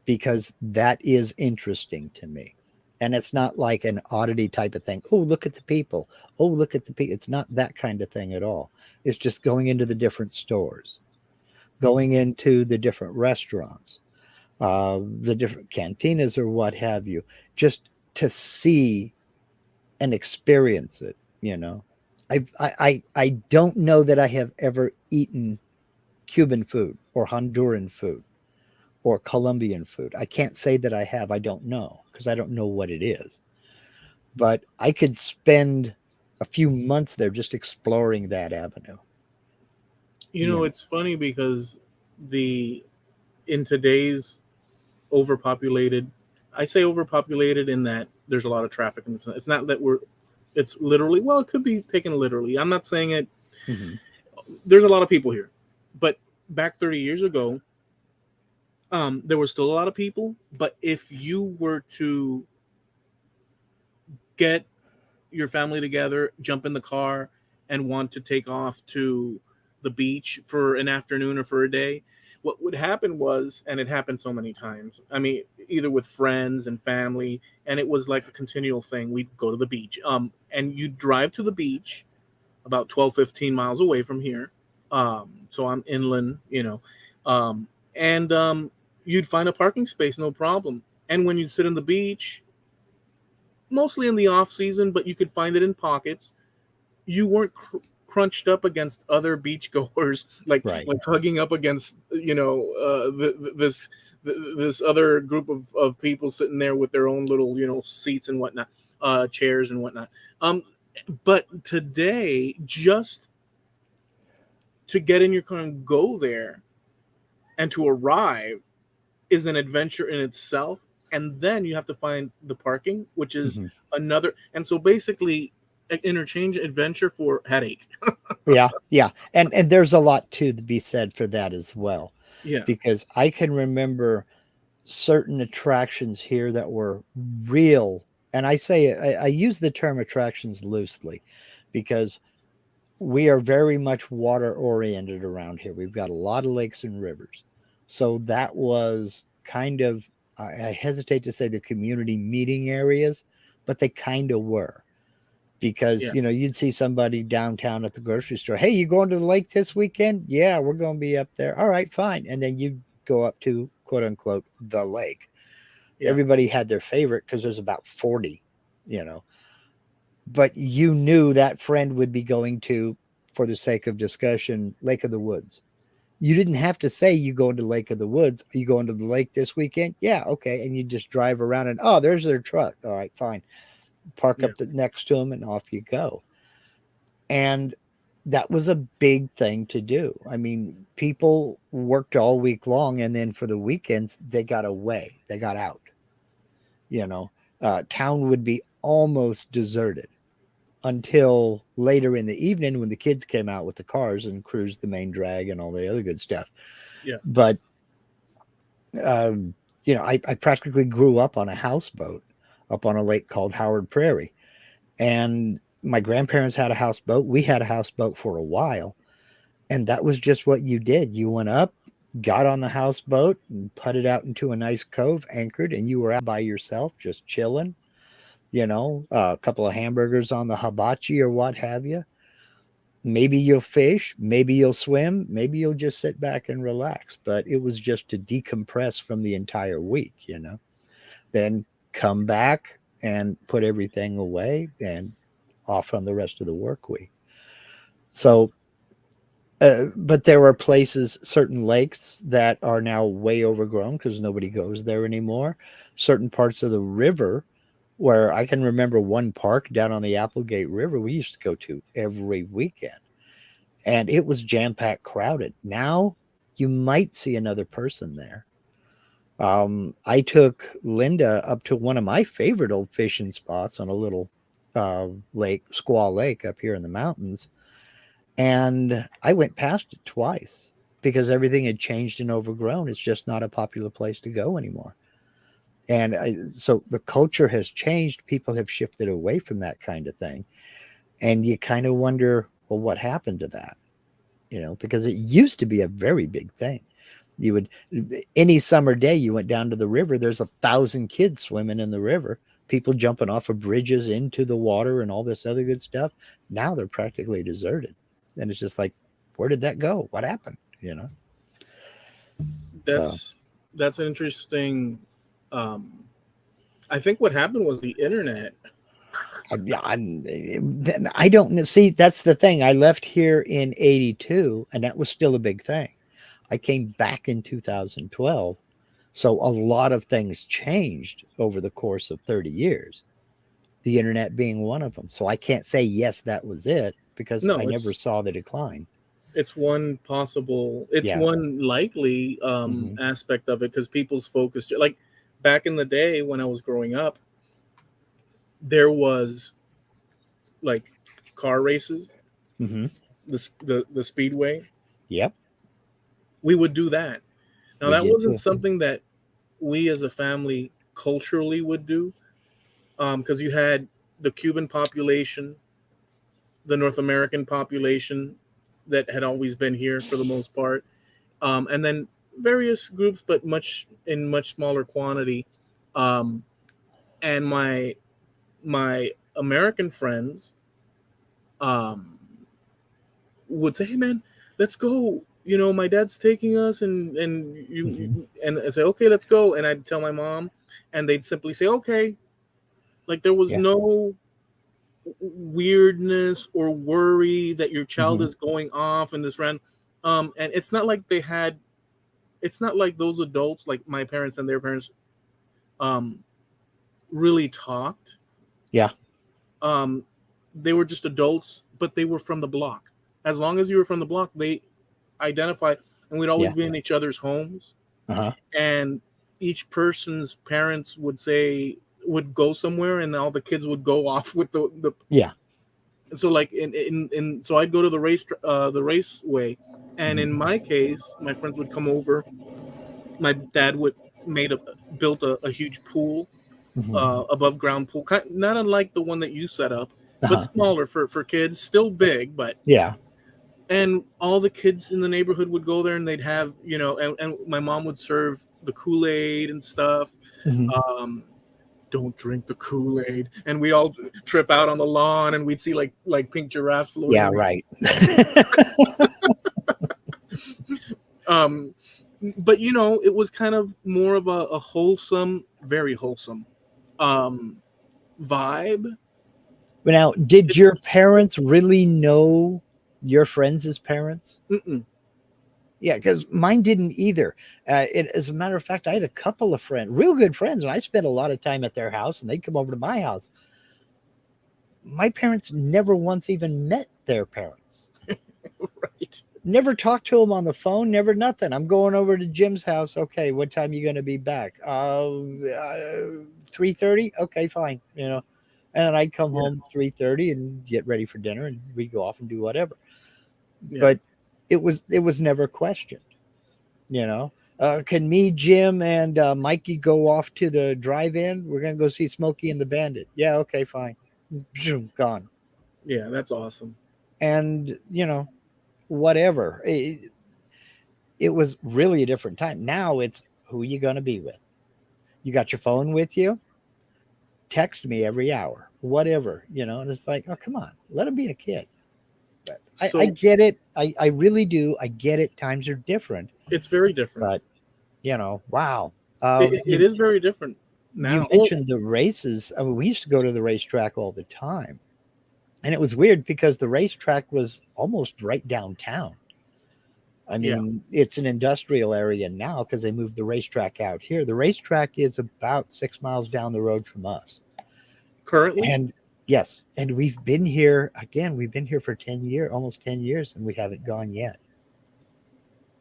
because that is interesting to me. And it's not like an oddity type of thing. Oh, look at the people. Oh, look at the people. It's not that kind of thing at all. It's just going into the different stores, going into the different restaurants, the different cantinas or what have you, just to see and experience it. I don't know that I have ever eaten Cuban food or Honduran food or Colombian food. I can't say that I have. I don't know because I don't know what it is. But I could spend a few months there just exploring that avenue. You You know, know. it's funny because the in today's overpopulated, I say overpopulated in that there's a lot of traffic in this. It's not that it's literally, well, it could be taken literally. I'm not saying it. Mhm. There's a lot of people here, but back 30 years ago, there was still a lot of people. But if you were to get your family together, jump in the car, and want to take off to the beach for an afternoon or for a day, what would happen was, and it happened so many times, I mean, either with friends and family, and it was like a continual thing. We'd go to the beach, and you'd drive to the beach about 12, 15 miles away from here. So I'm inland, and you'd find a parking space, no problem. And when you sit on the beach, mostly in the off season, but you could find it in pockets, you weren't crunched up against other beachgoers, like Right. hugging up against this other group of people sitting there with their own little seats and whatnot, chairs and whatnot. But today, just to get in your car and go there and to arrive is an adventure in itself. And then you have to find the parking, which is another. And so basically, interchange adventure for headache. Yeah. And there's a lot to be said for that as well. Yeah. Because I can remember certain attractions here that were real. And I use the term attractions loosely because we are very much water oriented around here. We've got a lot of lakes and rivers. So that was kind of, I hesitate to say the community meeting areas, but they kind of were. Because, you'd see somebody downtown at the grocery store. Hey, you going to the lake this weekend? Yeah, we're going to be up there. All right, fine. And then you go up to, quote unquote, the lake. Yeah. Everybody had their favorite because there's about 40, But you knew that friend would be going to, for the sake of discussion, Lake of the Woods. You didn't have to say you going to Lake of the Woods. Are you going to the lake this weekend? Yeah, okay. And you just drive around and, oh, there's their truck. All right, fine. Park up next to them and off you go. And that was a big thing to do. I mean, people worked all week long, and then for the weekends, they got away. They got out. Town would be almost deserted until later in the evening when the kids came out with the cars and cruised the main drag and all the other good stuff. Yeah. But, I practically grew up on a houseboat up on a lake called Howard Prairie. And my grandparents had a houseboat. We had a houseboat for a while. And that was just what you did. You went up, got on the houseboat, and put out into a nice cove, anchored, and you were out by yourself, just chilling. A couple of hamburgers on the hibachi or what have you. Maybe you'll fish, maybe you'll swim, maybe you'll just sit back and relax. But it was just to decompress from the entire week, Then come back and put everything away and off on the rest of the work week. So, but there are places, certain lakes that are now way overgrown because nobody goes there anymore. Certain parts of the river where I can remember one park down on the Applegate River we used to go to every weekend. And it was jam-packed crowded. Now you might see another person there. I took Linda up to one of my favorite old fishing spots on a little lake, Squaw Lake up here in the mountains. And I went past it twice because everything had changed and overgrown. It's just not a popular place to go anymore. And so the culture has changed. People have shifted away from that kind of thing. And you kind of wonder, well, what happened to that? Because it used to be a very big thing. You would, any summer day, you went down to the river, there's 1,000 kids swimming in the river, people jumping off of bridges into the water and all this other good stuff. Now they're practically deserted. And it's just like, where did that go? What happened? That's an interesting. I think what happened was the internet. I don't know. See, that's the thing. I left here in 82 and that was still a big thing. I came back in 2012. So a lot of things changed over the course of 30 years, the internet being one of them. So I can't say, yes, that was it, because I never saw the decline. It's one possible, one likely aspect of it, because people's focus, like back in the day when I was growing up, there was like car races, the speedway. Yep. We would do that. Now, that wasn't something that we as a family culturally would do, because you had the Cuban population, the North American population, that had always been here for the most part, and then various groups, but much smaller quantity. Um, and my American friends um, would say, "Hey, man, let's go. You know, my dad's taking us, and Mhm. and I say, okay, let's go." And I'd tell my mom, and they'd simply say, "Okay." Like there was Yeah. no weirdness or worry that your child Mhm. is going off in this random. And it's not like they had. It's not like those adults, like my parents and their parents, um, really talked. Yeah. Um, they were just adults, but they were from the block. As long as you were from the block, they identified, and we'd always Yeah. be in each other's homes. Uh-huh. And each person's parents would go somewhere, and all the kids would go off with the. Yeah. So like in so I'd go to the raceway, and in Mhm. my case, my friends would come over. My dad would made a built a huge pool, Mhm. above ground pool, not unlike the one that you set up, but Uh-huh. smaller for kids, still big, but. Yeah. And all the kids in the neighborhood would go there, and they'd have, and my mom would serve the Kool-Aid and stuff. Mhm. Um, don't drink the Kool-Aid, and we all trip out on the lawn, and we'd see like pink giraffes floating Yeah, around. right. Um, but it was kind of more of a wholesome, very wholesome, um, vibe. But now, did It, your parents really know your friends' parents? mm-mm. Yeah, because mine didn't either. As a matter of fact, I had a couple of friends, real good friends, and I spent a lot of time at their house, and they'd come over to my house. My parents never once even met their parents. Right. Never talked to them on the phone. Never nothing. I'm going over to Jim's house. Okay, what time you going to be back? 3:30. Okay, fine. And then I'd come Yeah. home 3:30 and get ready for dinner, and we'd go off and do whatever. Yeah. But it was never questioned. Can me, Jim, and Mikey go off to the drive-in? We're gonna go see Smokey and the Bandit. Yeah, okay, fine. Gone. Yeah. That's awesome. And whatever. It was really a different time. Now it's who you gonna be with. You got your phone with you. Text me every hour, whatever. And it's like, oh, come on, let him be a kid. But I So get it. I really do. I get it. Times are different. it's very different. But wow. It is very different You now. Oh, mentioned the races. I mean, we used to go to the racetrack all the time, and it was weird because the racetrack was almost right downtown. I yeah. mean, it's an industrial area now because they moved the racetrack out here. The racetrack is about 6 miles down the road from us. Currently, And yes, and we've been here again. We've been here for 10 years, almost 10 years, and we haven't gone yet.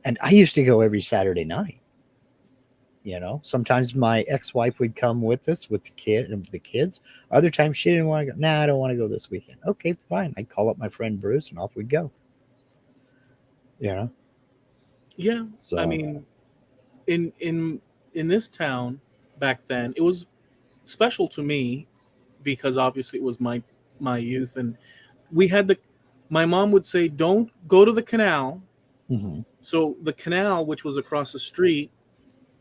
And I used to go every Saturday night. Sometimes my ex-wife would come with us with the kids. Other times she didn't want to go. Nah, I don't want to go this weekend. Okay, fine. I'd call up my friend Bruce and off we'd go. You know, yeah. I so mean, in this town back then, it was special to me because obviously it was my youth, and we had the. My mom would say, "Don't go to the canal." mhm. So the canal, which was across the street,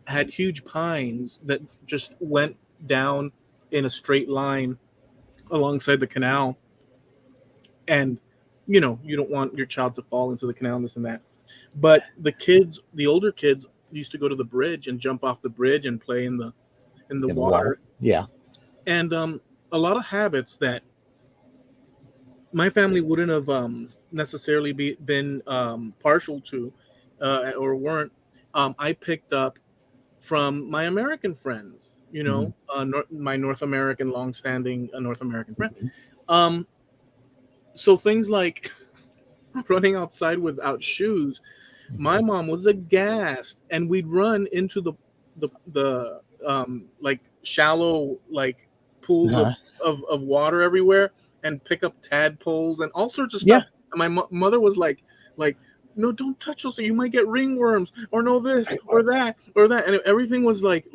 had huge pines that just went down in a straight line alongside the canal. And you don't want your child to fall into the canal and this and that. But the older kids used to go to the bridge and jump off the bridge and play in the In the water. water. Yeah. And a lot of habits that my family wouldn't have necessarily been partial to, or weren't, I picked up from my American friends, Mhm. my North American, long-standing North American friend. Mhm. Um, so things like running outside without shoes, my Mhm. mom was aghast, and we'd run into the like shallow like pools Uh-huh. of water everywhere, and pick up tadpoles and all sorts of Yeah. stuff. And my mother was like, no, don't touch those, or you might get ringworms, or no this or that or that. And everything was like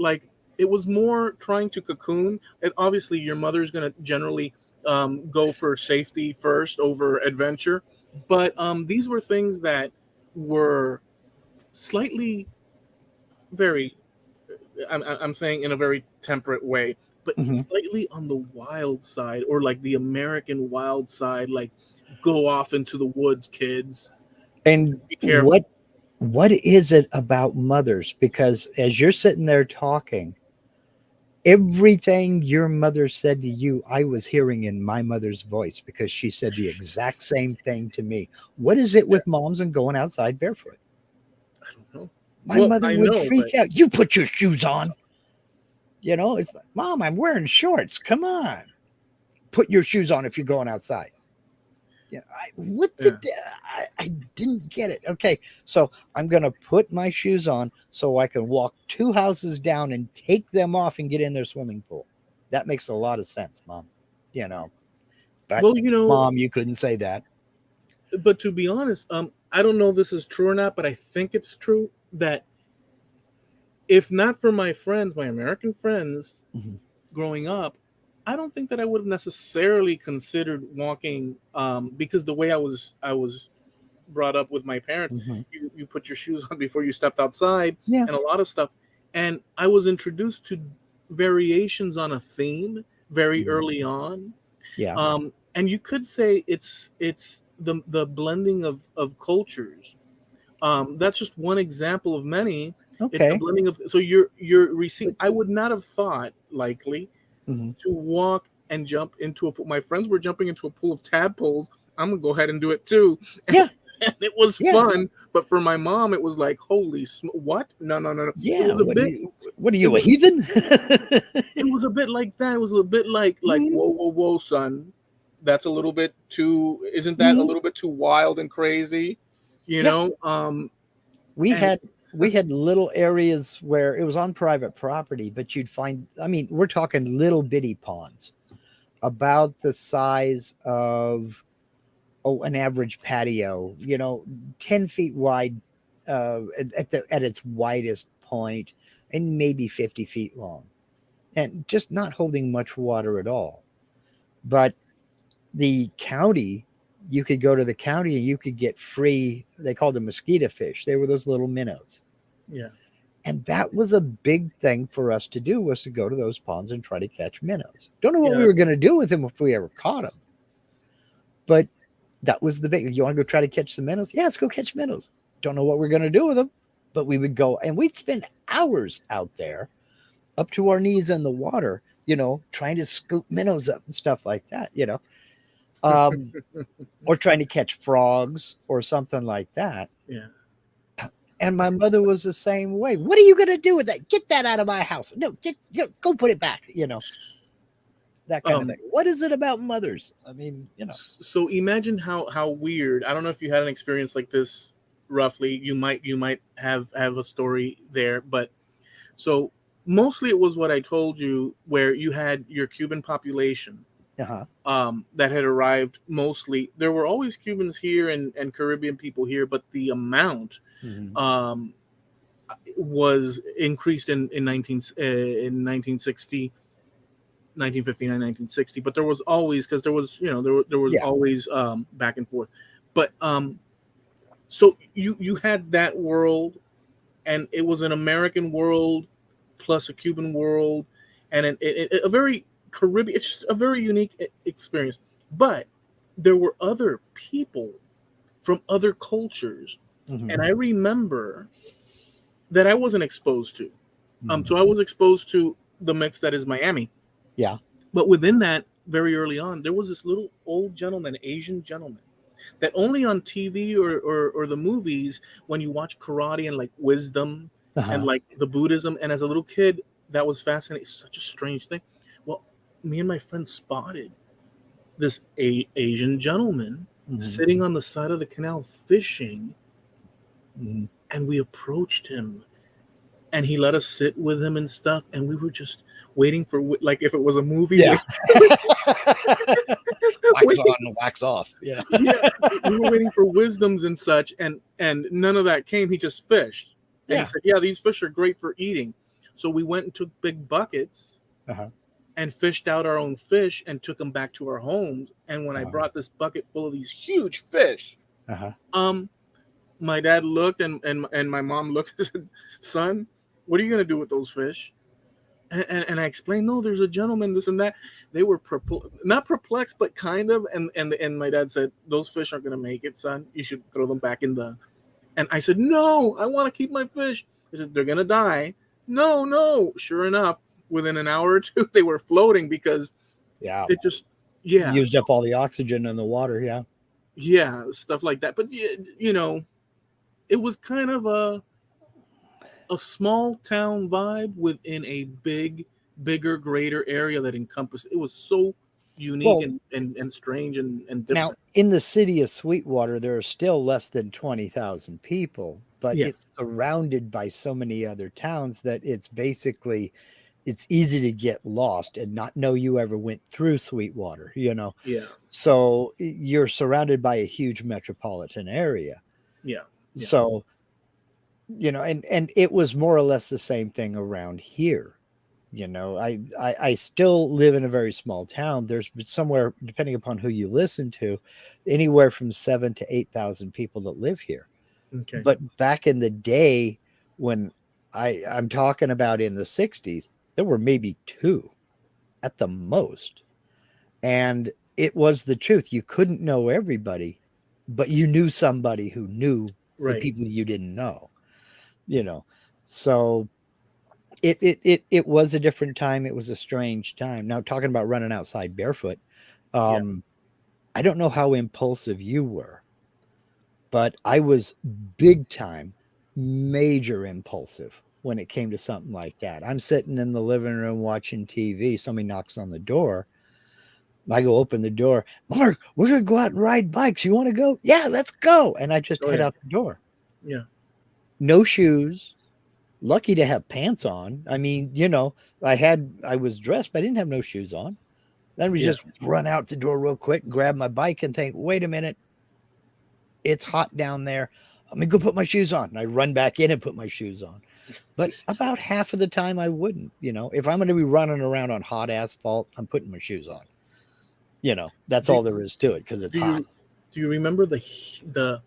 it was more trying to cocoon. And obviously your mother's going to generally go for safety first over adventure, But these were things that were slightly very, I'm saying in a very temperate way, but Mhm. slightly on the wild side, or like the American wild side, like go off into the woods, kids. And Be careful. what is it about mothers? Because as you're sitting there talking, everything your mother said to you, I was hearing in my mother's voice because she said the exact same thing to me. What is it Yeah, with moms and going outside barefoot? I don't know. My Well, mother I would know, but freak out. You put your shoes on. You know, it's like, Mom, I'm wearing shorts. Come on. Put your shoes on if you're going outside. Yeah, yeah. I didn't get it. Okay, so I'm gonna put my shoes on so I can walk 2 houses down and take them off and get in their swimming pool. That makes a lot of sense, Mom. You know, but Well, Mom, you couldn't say that. but to be honest, I don't know if this is true or not, but I think it's true that if not for my friends, my American friends, Mhm, growing up, I don't think that I would have necessarily considered walking, because the way I was brought up with my parents, mhm. you put your shoes on before you stepped outside, Yeah, and a lot of stuff. And I was introduced to variations on a theme very mhm, early on. yeah. And you could say it's the blending of cultures. That's just one example of many. It's the Okay. blending of, so you're receiving. But, I would not have thought likely mhm. to walk and jump into a pool. My friends were jumping into a pool of tadpoles. I'm gonna go ahead and do it too. Yeah, And it was yeah, fun. But for my mom, it was like, holy what? No, no, no, no. It yeah. was a bit. What are It you, a was. heathen? It was a bit like that. It was a bit like Mhm, whoa, whoa, whoa, son. That's a little bit too. Isn't that a mhm. little bit too wild and crazy? You Yep. know. we And had we had little areas where it was on private property, but you'd find, I mean, we're talking little bitty ponds about the size of, oh, an average patio, 10 feet wide, at its widest point, and maybe 50 feet long, and just not holding much water at all. But the county, you could go to the county and you could get free, they called them mosquito fish. They were those little minnows. yeah. And that was a big thing for us to do, was to go to those ponds and try to catch minnows. Don't know what we Yeah. were going to do with them if we ever caught them, but that was the big. You want to go try to catch some minnows? Yeah, let's go catch minnows. Don't know what we're going to do with them, but we would go and we'd spend hours out there, up to our knees in the water, trying to scoop minnows up and stuff like that. Um, or trying to catch frogs or something like that. Yeah. And my mother was the same way. What are you going to do with that? Get that out of my house. No, go put it back, that kind of thing. Um. What is it about mothers? I mean, So imagine how weird. I don't know if you had an experience like this. Roughly, you might have a story there, but so mostly it was what I told you, where you had your Cuban population, uh-huh. that had arrived. Mostly there were always Cubans here and Caribbean people here, but the amount Mhm. um, was increased in 1960, 1959, 1960. But there was always, because there was, there was Yeah. always back and forth. But so you had that world, and it was an American world plus a Cuban world, and a very Caribbean. It's just a very unique experience. But there were other people from other cultures, Mhm. and I remember that I wasn't exposed to. Mhm. So I was exposed to the mix that is Miami, Yeah. but within that, very early on, there was this little old gentleman, Asian gentleman, that only on TV or the movies, when you watch karate and like wisdom and Uh-huh. like the Buddhism, and as a little kid, that was fascinating. It's such a strange thing. Well, me and my friend spotted this Asian gentleman Mhm. sitting on the side of the canal fishing, Mhm. and we approached him, and he let us sit with him and stuff, and we were just waiting for, like, if it was a movie, Yeah. Wax waiting. on, wax off. Yeah. Yeah, we were waiting for wisdoms and such, and none of that came. He just fished, and he Yeah. said, "Yeah, these fish are great for eating." So we went and took big buckets Uh-huh. and fished out our own fish and took them back to our homes. And when I Uh-huh. brought this bucket full of these huge fish, Uh-huh. My dad looked and my mom looked and said, "Son, what are you gonna do with those fish?" And I explained, "No, there's a gentleman, this and that." They were not perplexed, but kind of. And my dad said, "Those fish aren't gonna make it, son. You should throw them back in the." And I said, "No, I want to keep my fish." He said, "They're gonna die." No, no. Sure enough, within an hour or two, they were floating because Yeah. it just, yeah, Used up all the oxygen in the water. Yeah. yeah, stuff like that. But you know, it was kind of a small town vibe within a bigger, greater area that encompassed. It was so unique Well, and strange and now different. in the city of Sweetwater, there are still less than 20,000 people, but Yeah, it's surrounded by so many other towns that it's easy to get lost and not know you ever went through Sweetwater, yeah, So you're surrounded by a huge metropolitan area. yeah, yeah, So, and it was more or less the same thing around here. I still live in a very small town. There's somewhere, depending upon who you listen to, anywhere from 7 to 8,000 people that live here. okay, But back in the day, when I'm talking about in the 60s, there were maybe two at the most. And it was the truth. You couldn't know everybody, but you knew somebody who knew the right, people you didn't know, you know. So it was a different time. It was a strange time. Now, talking about running outside barefoot, yeah, um, I don't know how impulsive you were, but I was big time, major impulsive when it came to something like that. I'm sitting in the living room watching TV. Somebody knocks on the door. I go open the door. Mark, we're going to go out and ride bikes. You want to go? Yeah, let's go. And I just oh head yeah, out the door. yeah, No shoes. Lucky to have pants on. I mean, I was dressed, but I didn't have no shoes on. Then we yeah. just run out the door real quick and grab my bike and think, wait a minute, it's hot down there. Let me go put my shoes on. And I run back in and put my shoes on. But about half of the time I wouldn't, if I'm going to be running around on hot asphalt, I'm putting my shoes on. That's Do all there is to it because it's do hot. you remember the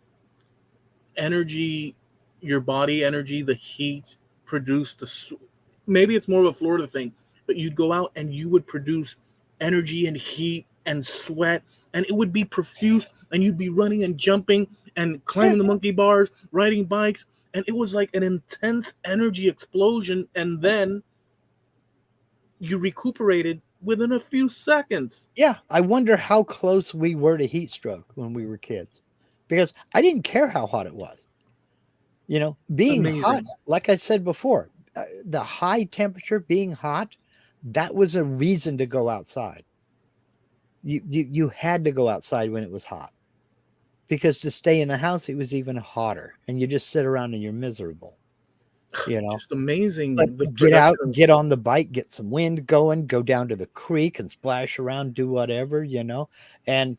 energy, your body energy, the heat produced maybe it's more of a Florida thing, but you'd go out and you would produce energy and heat and sweat, and it would be profuse, and you'd be running and jumping and Yeah. climbing the monkey bars, riding bikes, and it was like an intense energy explosion, and then you recuperated within a few seconds. Yeah. I wonder how close we were to heat stroke when we were kids because I didn't care how hot it was. Being hot, Amazing. like I said before, the high temperature, being hot, that was a reason to go outside. You had to go outside when it was hot because to stay in the house, it was even hotter, and you just sit around and you're miserable. Just But amazing, the get out, production. get on the bike, get some wind going, go down to the creek and splash around, do whatever. And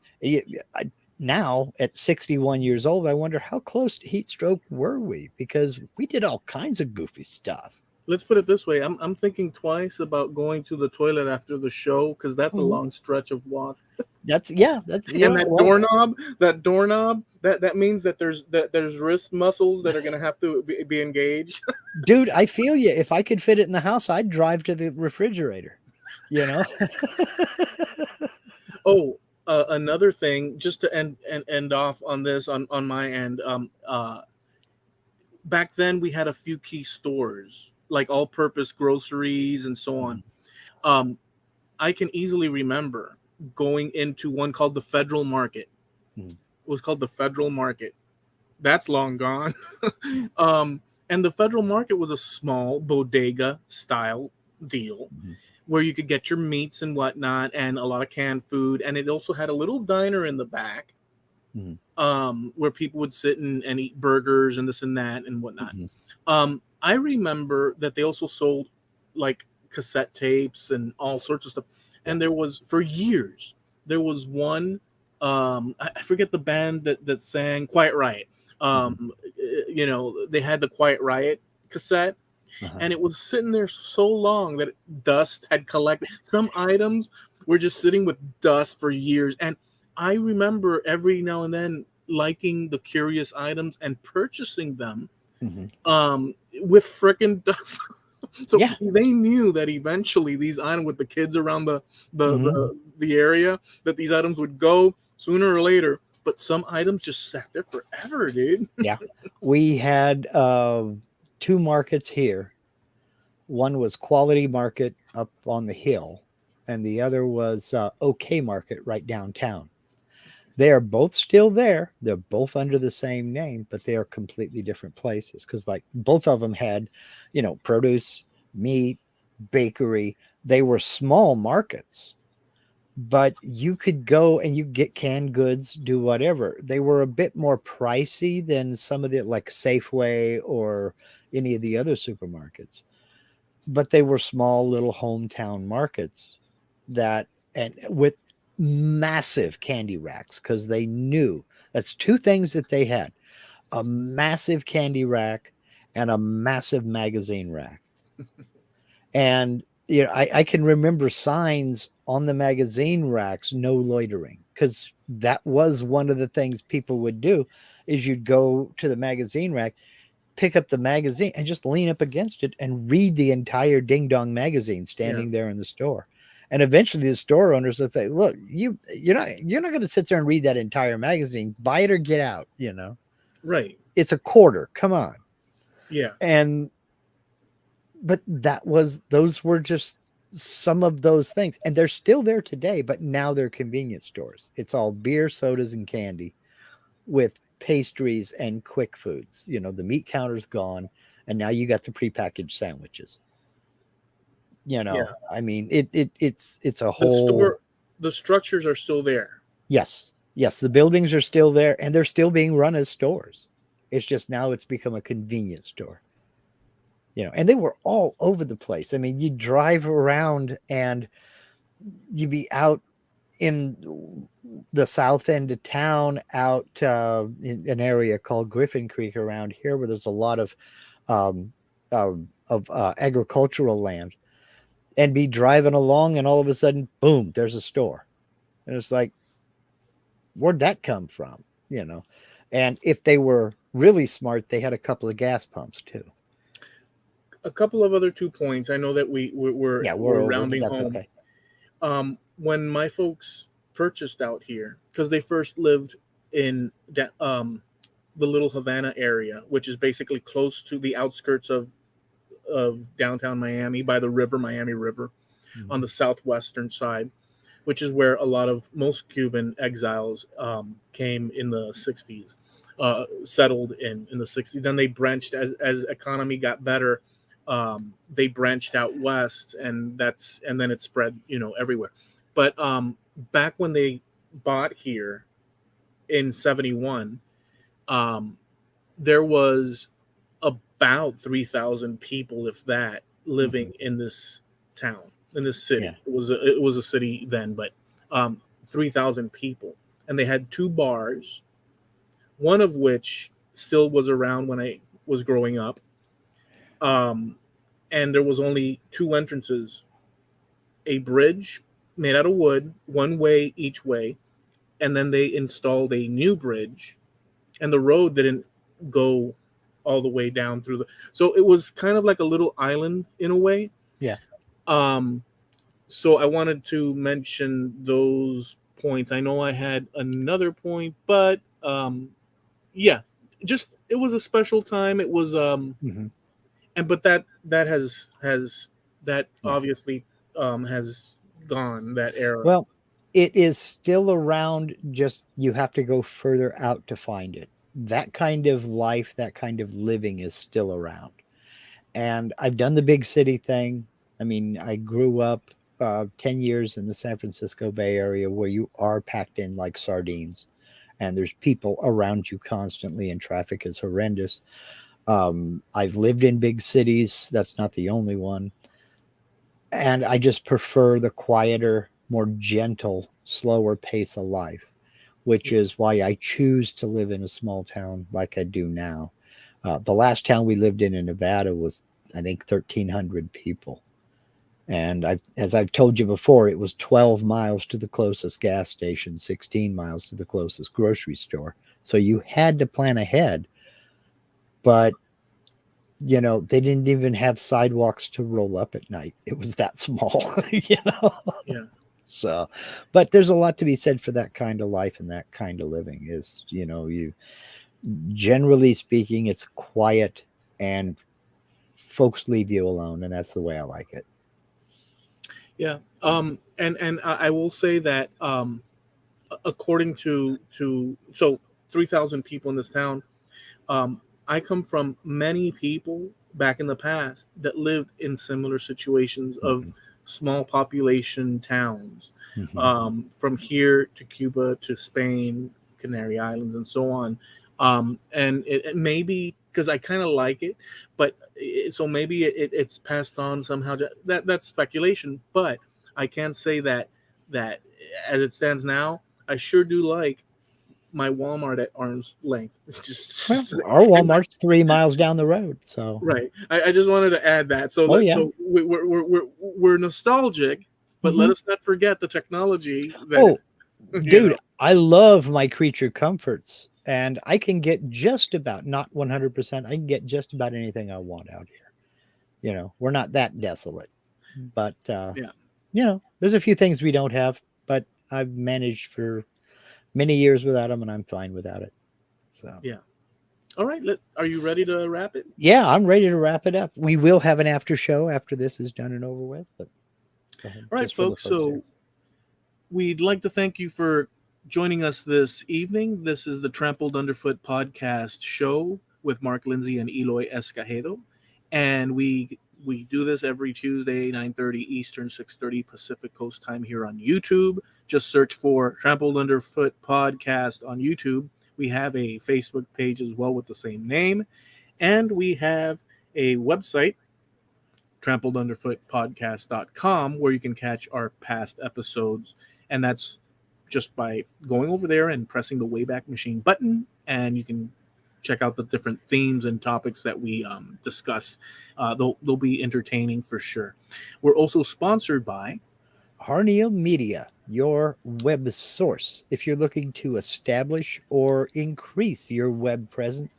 now at 61 years old, I wonder how close to heat stroke were we because we did all kinds of goofy stuff. Let's put it this way. I'm thinking twice about going to the toilet after the show because that's a Mhm. long stretch of walk. That's And that well, doorknob, that means that there's wrist muscles that are gonna have to be engaged. dude, I feel you. If I could fit it in the house, I'd drive to the refrigerator. You know, Oh, another thing, just to end off on this on my end. Back then we had a few key stores like all-purpose groceries and so on. Um, I can easily remember going into one called the Federal Market. Mhm. It was called the Federal Market. That's long gone. um, and the Federal Market was a small bodega style deal Mhm. where you could get your meats and whatnot and a lot of canned food. And it also had a little diner in the back Mhm. where people would sit and eat burgers and this and that and whatnot. Mhm. I remember that they also sold like cassette tapes and all sorts of stuff. Yeah. And there was, for years, there was one, I forget the band that sang Quiet Riot. Mhm. They had the Quiet Riot cassette, Uh-huh. and it was sitting there so long that dust had collected. Some items were just sitting with dust for years. And I remember every now and then liking the curious items and purchasing them Mm-hmm. with frickin' dust. So Yeah. they knew that eventually these items, with the kids around the, Mm-hmm. the the area, that these items would go sooner or later. But some items just sat there forever, dude. Yeah. We had two markets here. One was Quality Market up on the hill, and the other was OK Market right downtown. They are both still there. They're both under the same name, but they are completely different places because, like, both of them had, produce, meat, bakery. They were small markets, but you could go and you get canned goods, do whatever. They were a bit more pricey than some of the, like, Safeway or any of the other supermarkets, but they were small little hometown markets that, and with massive candy racks, because they knew that's two things that they had: a massive candy rack and a massive magazine rack. And I can remember signs on the magazine racks, no loitering, because that was one of the things people would do is you'd go to the magazine rack, pick up the magazine and just lean up against it and read the entire Ding Dong magazine Yeah, standing there in the store. And eventually the store owners would say, look, you're not going to sit there and read that entire magazine. Buy it or get out, right. It's a quarter. Come on. Yeah, And but those were just some of those things. And they're still there today, but now they're convenience stores. It's all beer, sodas, and candy with pastries and quick foods. The meat counter's gone, and now you got the prepackaged sandwiches. yeah. I mean, it's a The whole. store, the structures are still there. Yes, yes, the buildings are still there, and they're still being run as stores. It's just now it's become a convenience store. And they were all over the place. I mean, you drive around and you'd be out in the south end of town, out in an area called Griffin Creek around here, where there's a lot um, of agricultural land, and be driving along, and all of a sudden, boom, there's a store, and it's like, where'd that come from? And if they were really smart, they had a couple of gas pumps too. A couple of other 2 points. I know that Yeah, we're we're over, but rounding that's home. okay. When my folks purchased out here, because they first lived in the Little Havana area, which is basically close to the outskirts of downtown Miami by the river, Miami River, on Mhm. the southwestern side, which is where a lot of most Cuban exiles came in the 60s, settled in the 60s. Then they branched as economy got better. They branched out west, and then it spread, everywhere. But back when they bought here in 71, um, there was about 3,000 people, if that, living Mhm. in this town, in this Yeah. city. It was a city then, but 3,000 people, and they had two bars, one of which still was around when I was growing up. Um, and there was only two entrances: a bridge made out of wood, one way each way, and then they installed a new bridge, and the road didn't go all the way down through the. So it was kind of like a little island in a way. Yeah. Um, so I wanted to mention those points. I know I had another point, but yeah, just it was a special time. It was Hmm. and but that has that Yeah. obviously has gone, that era. Well, it is still around, just you have to go further out to find it. That kind of life, that kind of living is still around. And I've done the big city thing. I mean, I grew up 10 years in the San Francisco Bay Area, where you are packed in like sardines, and there's people around you constantly, and traffic is horrendous. I've lived in big cities. That's not the only one. And I just prefer the quieter, more gentle, slower pace of life, which is why I choose to live in a small town like I do now. The last town we lived in Nevada was, I think, 1,300 people. And as I've told you before, it was 12 miles to the closest gas station, 16 miles to the closest grocery store. So you had to plan ahead. But, they didn't even have sidewalks to roll up at night. It was that small, Yeah. So, but there's a lot to be said for that kind of life and that kind of living is, you generally speaking, it's quiet and folks leave you alone. And that's the way I like it. Yeah. And I will say that according to so 3,000 people in this town, I come from many people back in the past that lived in similar situations of Mhm. small population towns, Mhm. from here to Cuba to Spain, Canary Islands, and so on. And it may be because I kind of like it, but so maybe it's passed on somehow. That's speculation, but I can say that as it stands now, I sure do like my Walmart at arm's length. It's Well, just our and Walmart's 3 miles down the road. So, right. I just wanted to add that. So oh, yeah. we're nostalgic, but let Mhm. us not forget the technology that Oh, you dude, know. I love my creature comforts, and I can get just about, not 100%, I can get just about anything I want out here. We're not that desolate, but Yeah. there's a few things we don't have, but I've managed for many years without them, and I'm fine without it. So, Yeah. All right. Are you ready to wrap it? yeah, I'm ready to wrap it up. We will have an after show after this is done and over with, but go ahead, All right, just for the folks. folks here. So we'd like to thank you for joining us this evening. This is the Trampled Underfoot Podcast show with Mark Lindsay and Eloy Escagedo, and we do this every Tuesday, 9:30 Eastern, 6:30 Pacific Coast time here on YouTube. Just search for Trampled Underfoot Podcast on YouTube. We have a Facebook page as well with the same name, and we have a website, trampledunderfootpodcast.com, where you can catch our past episodes. And that's just by going over there and pressing the Wayback Machine button, and you can check out the different themes and topics that we discuss. They'll be entertaining for sure. We're also sponsored by Harneo Media, your web source. If you're looking to establish or increase your web presence,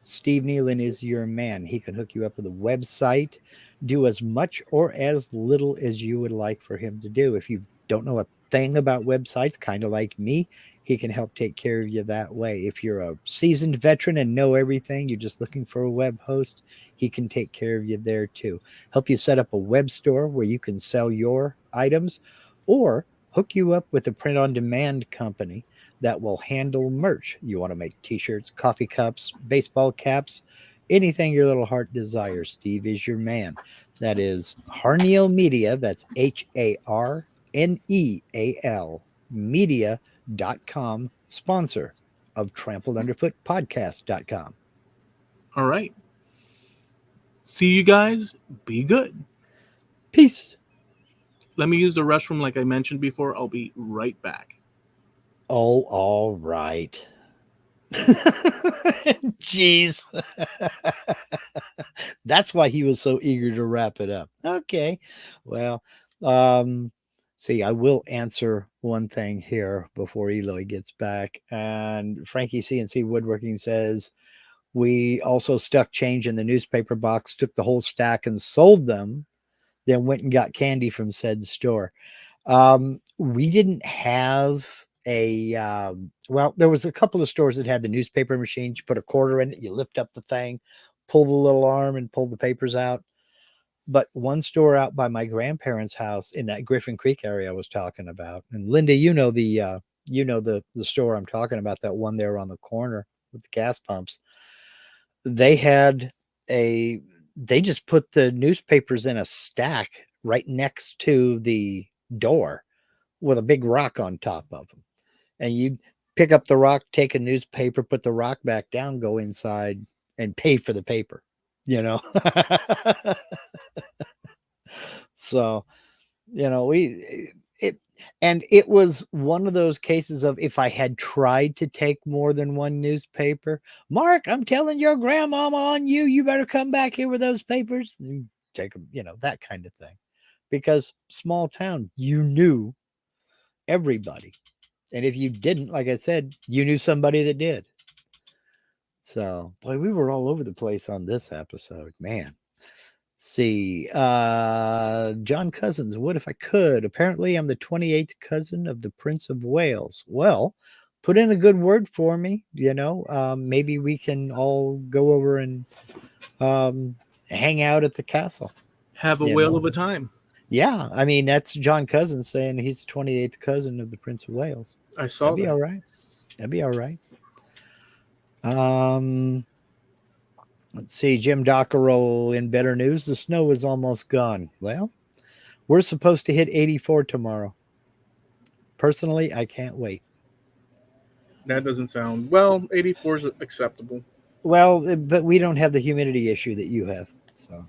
Steve Nealon is your man. He can hook you up with a website, do as much or as little as you would like for him to do. If you don't know a thing about websites, kind of like me, he can help take care of you that way. If you're a seasoned veteran and know everything, you're just looking for a web host, he can take care of you there too. Help you set up a web store where you can sell your items, or hook you up with a print on demand company that will handle merch. You want to make t-shirts, coffee cups, baseball caps, anything your little heart desires. Steve is your man. That is Harneal Media. That's HARNEAL media.com, sponsor of Trampled Underfoot Podcast.com. All right. See you guys. Be good. Peace. Let me use the restroom like I mentioned before. I'll be right back. Oh, all right. Jeez. That's why he was so eager to wrap it up. Okay. Well, um, see, I will answer one thing here before Eloy gets back. And Frankie CNC Woodworking says, we also stuck change in the newspaper box, took the whole stack and sold them, then went and got candy from said store. We didn't have well, there was a couple of stores that had the newspaper machines. You put a quarter in it, you lift up the thing, pull the little arm and pull the papers out. But one store out by my grandparents' house in that Griffin Creek area I was talking about. And Linda, the store I'm talking about, that one there on the corner with the gas pumps. They had they just put the newspapers in a stack right next to the door with a big rock on top of them. And you pick up the rock, take a newspaper, put the rock back down, go inside and pay for the paper, you know? So, it, and it was one of those cases of, if I had tried to take more than one newspaper, Mark, I'm telling your grandmama on you, you better come back here with those papers and take them, that kind of thing. Because small town, you knew everybody. And if you didn't, like I said, you knew somebody that did. So, boy, we were all over the place on this episode, man. See, John Cousins, what if I could? Apparently, I'm the 28th cousin of the Prince of Wales. Well, put in a good word for me. Maybe we can all go over and hang out at the castle. Have a You whale know? of a time. Yeah, I mean, that's John Cousins saying he's the 28th cousin of the Prince of Wales. I saw That'd be that. all right. That'd be all right. Um, let's see, Jim Dockeroll in better news. The snow is almost gone. Well, we're supposed to hit 84 tomorrow. Personally, I can't wait. That doesn't sound well. 84 is acceptable. Well, but we don't have the humidity issue that you have. So,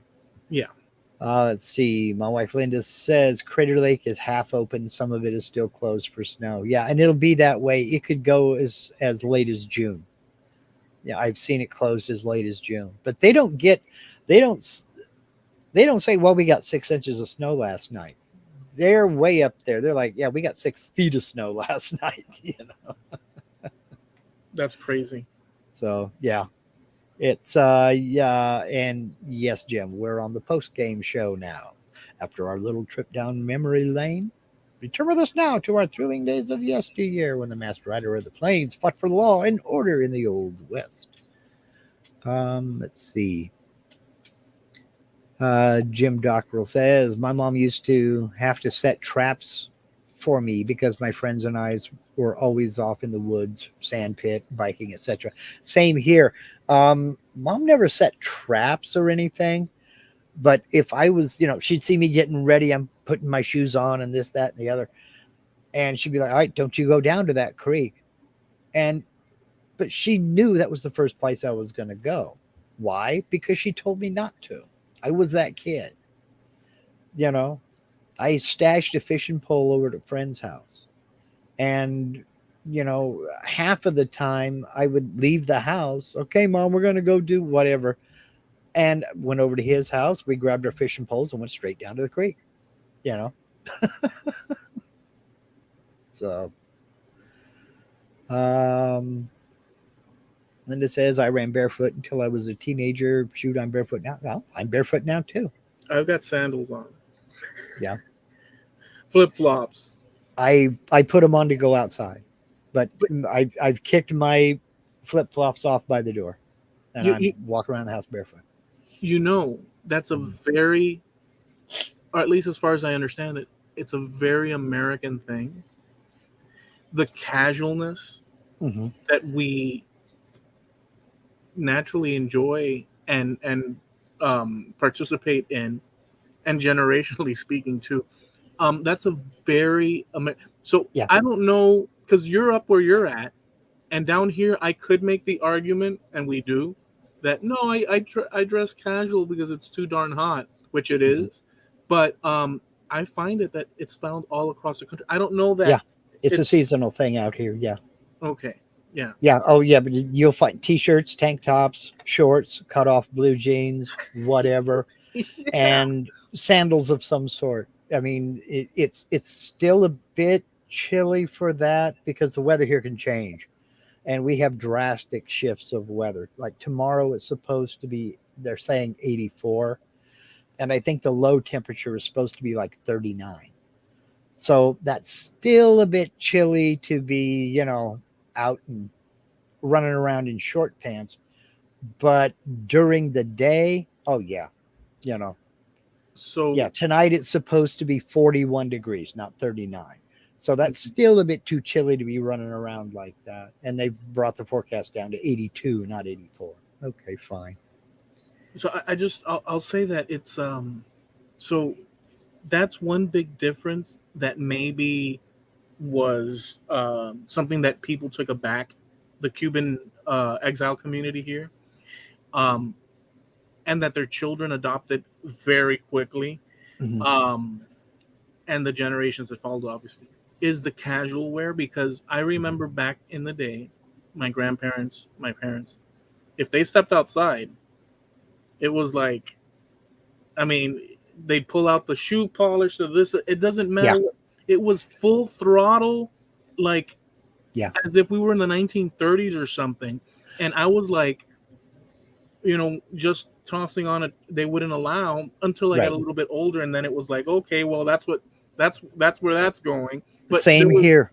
yeah. Let's see. My wife Linda says Crater Lake is half open. Some of it is still closed for snow. Yeah, and it'll be that way. It could go as late as June. Yeah, I've seen it closed as late as June. But they don't say, well, we got 6 inches of snow last night. They're way up there. They're like, yeah, we got 6 feet of snow last night. That's crazy. So yeah. It's and yes, Jim, we're on the post game show now. After our little trip down memory lane, return with us now to our thrilling days of yesteryear when the master rider of the plains fought for law and order in the Old West. Let's see. Jim Dockrell says, my mom used to have to set traps for me because my friends and I were always off in the woods, sand pit, biking, etc. Same here. Mom never set traps or anything, but if I was, she'd see me getting ready, I'm putting my shoes on and this, that, and the other. And she'd be like, all right, don't you go down to that creek. But she knew that was the first place I was going to go. Why? Because she told me not to. I was that kid. I stashed a fishing pole over at a friend's house. And, half of the time I would leave the house. Okay, Mom, we're going to go do whatever. And went over to his house. We grabbed our fishing poles and went straight down to the creek. So, Linda says, I ran barefoot until I was a teenager. Shoot, I'm barefoot now. Well, I'm barefoot now, too. I've got sandals on. Yeah. Flip-flops. I put them on to go outside, but I've kicked my flip-flops off by the door, and I walk around the house barefoot. That's a very, or at least as far as I understand it, it's a very American thing. The casualness that we naturally enjoy and participate in, and generationally speaking too, that's a very yeah. I don't know, because you're up where you're at, and down here I could make the argument, and we do, that no, I dress casual because it's too darn hot, which it is, but I find that it's found all across the country. I don't know that. Yeah, it's a seasonal thing out here. Yeah. Okay. Yeah. Yeah. Oh, yeah. But you'll find t-shirts, tank tops, shorts, cut off blue jeans, whatever, and sandals of some sort. I mean, it's still a bit chilly for that because the weather here can change, and we have drastic shifts of weather. Like tomorrow, it's supposed to be, they're saying 84, and I think the low temperature is supposed to be like 39. So that's still a bit chilly to be, out and running around in short pants. But during the day, oh yeah, So yeah, tonight it's supposed to be 41 degrees, not 39. So that's still a bit too chilly to be running around like that. And they've brought the forecast down to 82, not 84. Okay, fine. So I'll say that it's so that's one big difference that maybe was something that people took aback, the Cuban exile community here, and that their children adopted very quickly, and the generations that followed, obviously, is the casual wear. Because I remember back in the day, my grandparents, my parents, if they stepped outside, it was like, I mean, they'd pull out the shoe polish or this. It doesn't matter. Yeah. It was full throttle, like as if we were in the 1930s or something. And I was like, just tossing on it. They wouldn't allow until I got a little bit older, and then it was like, okay, well, that's where that's going. But same here.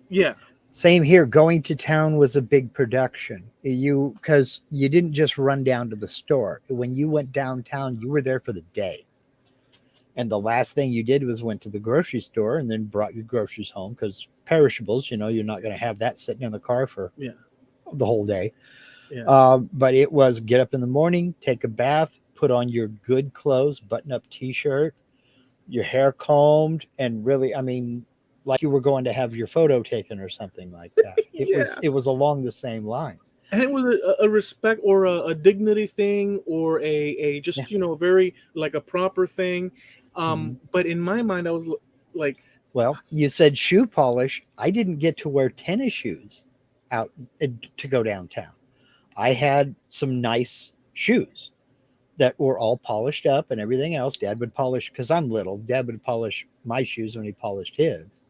Yeah. Same here. Going to town was a big production. Because you didn't just run down to the store. When you went downtown, you were there for the day. And the last thing you did was went to the grocery store and then brought your groceries home, because perishables, you're not going to have that sitting in the car for the whole day. Yeah. But it was get up in the morning, take a bath, put on your good clothes, button up t-shirt, your hair combed, and really, I mean, like you were going to have your photo taken or something like that. It was along the same lines. And it was a respect or a dignity thing, or a just, very like a proper thing. But in my mind, I was like, well, you said shoe polish. I didn't get to wear tennis shoes out to go downtown. I had some nice shoes that were all polished up and everything else. Dad would polish, because I'm little. Dad would polish my shoes when he polished his.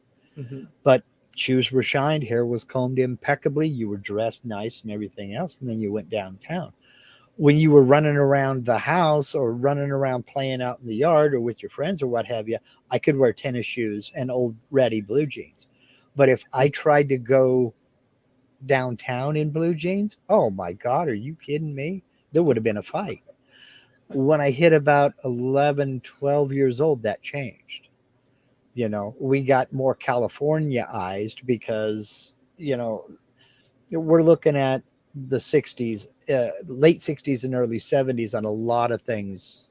But shoes were shined, hair was combed impeccably, you were dressed nice and everything else, and then you went downtown. When you were running around the house or running around playing out in the yard or with your friends or what have you, I could wear tennis shoes and old ratty blue jeans. But if I tried to go downtown in blue jeans, oh my God, are you kidding me? There would have been a fight. When I hit about 11, 12 years old, that changed. We got more Californiaized because, we're looking at the 60s, late 60s and early 70s, and a lot of things,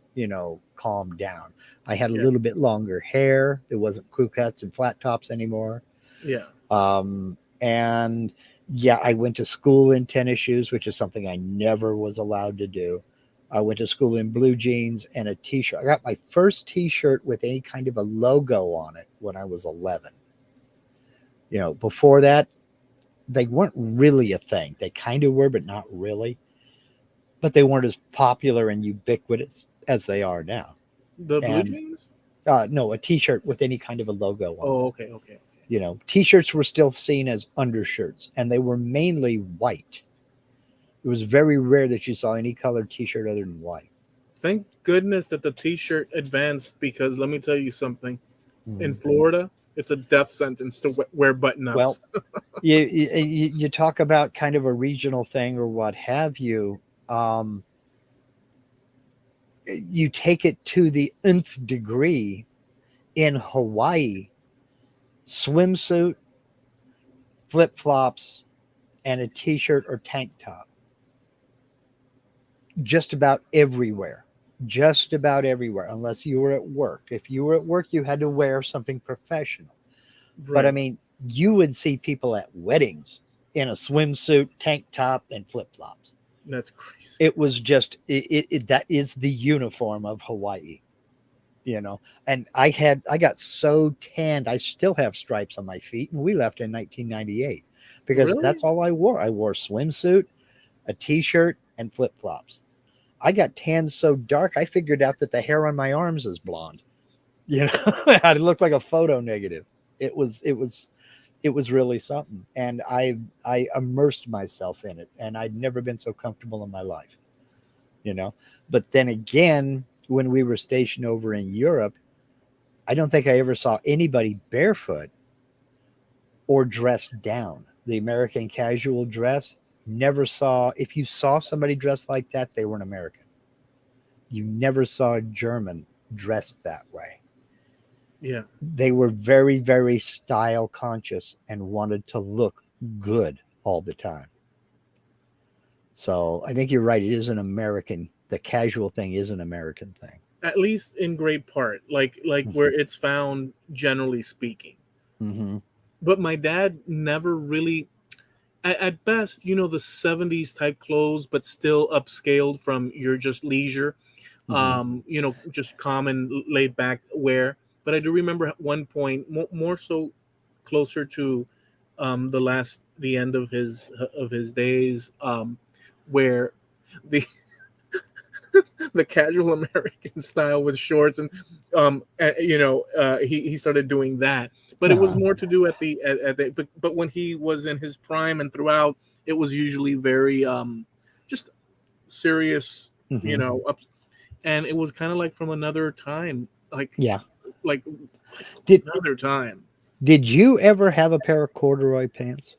calmed down. I had a little bit longer hair. There wasn't crew cuts and flat tops anymore. Yeah. And I went to school in tennis shoes, which is something I never was allowed to do. I went to school in blue jeans and a t-shirt. I got my first t-shirt with any kind of a logo on it when I was 11. Before that, they weren't really a thing. They kind of were, but not really. But they weren't as popular and ubiquitous as they are now. The blue jeans? No, a t-shirt with any kind of a logo on it. Oh, okay. T-shirts were still seen as undershirts, and they were mainly white. It was very rare that you saw any colored t-shirt other than white. Thank goodness that the t-shirt advanced, because let me tell you something. In Florida, it's a death sentence to wear button-ups. Well, you talk about kind of a regional thing or what have you. You take it to the nth degree in Hawaii. Swimsuit, flip-flops, and a t-shirt or tank top. Just about everywhere, unless you were at work. If you were at work, you had to wear something professional. Right. But I mean, you would see people at weddings in a swimsuit, tank top, and flip-flops. That's crazy. It was just, that is the uniform of Hawaii, and I got so tanned. I still have stripes on my feet, and we left in 1998 because that's all I wore. I wore a swimsuit, a t-shirt, and flip-flops. I got tanned so dark, I figured out that the hair on my arms is blonde. I looked like a photo negative. It was really something. And I immersed myself in it, and I'd never been so comfortable in my life, But then again, when we were stationed over in Europe, I don't think I ever saw anybody barefoot or dressed down. The American casual dress, never saw. If you saw somebody dressed like that, they weren't American. You never saw a German dressed that way. Yeah. They were very, very style conscious and wanted to look good all the time. So I think you're right. It is an American. The casual thing is an American thing. At least in great part, like where it's found, generally speaking. But my dad never really, at best, the 70s type clothes, but still upscaled from your just leisure, just common laid back wear. But I do remember at one point, more so closer to the end of his days, where the the casual American style with shorts, and he started doing that. But it was Uh-huh. more to do at the but when he was in his prime and throughout, it was usually very just serious, Hmm. ups, and it was kind of like from another time, Yeah. like Did another time. did you ever have a pair of corduroy pants?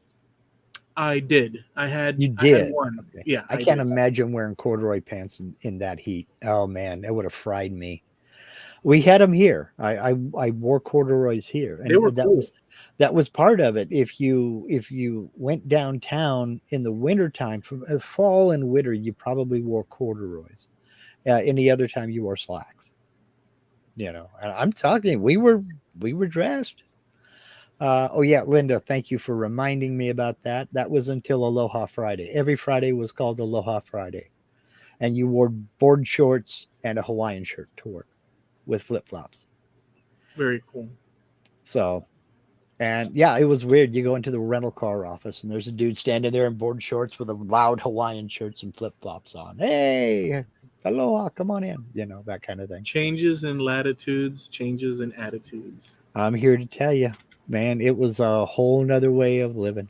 I did. You I had did. one. Okay. Yeah, I I can't did. imagine wearing corduroy pants in that heat. Oh man, that would have fried me. We had them here. I wore corduroys here, They were and cool. that was part of it. If you went downtown in the wintertime, from fall and winter, you probably wore corduroys. Any other time, you wore slacks. And I'm talking. We were dressed. Oh yeah, Linda, thank you for reminding me about that. That was until Aloha Friday. Every Friday was called Aloha Friday, and you wore board shorts and a Hawaiian shirt to work with flip flops. Very cool. So, and yeah, it was weird. You go into the rental car office, and there's a dude standing there in board shorts with a loud Hawaiian shirts and flip flops on. Hey, aloha, come on in. That kind of thing. Changes in latitudes, changes in attitudes. I'm here to tell you, man, it was a whole nother way of living.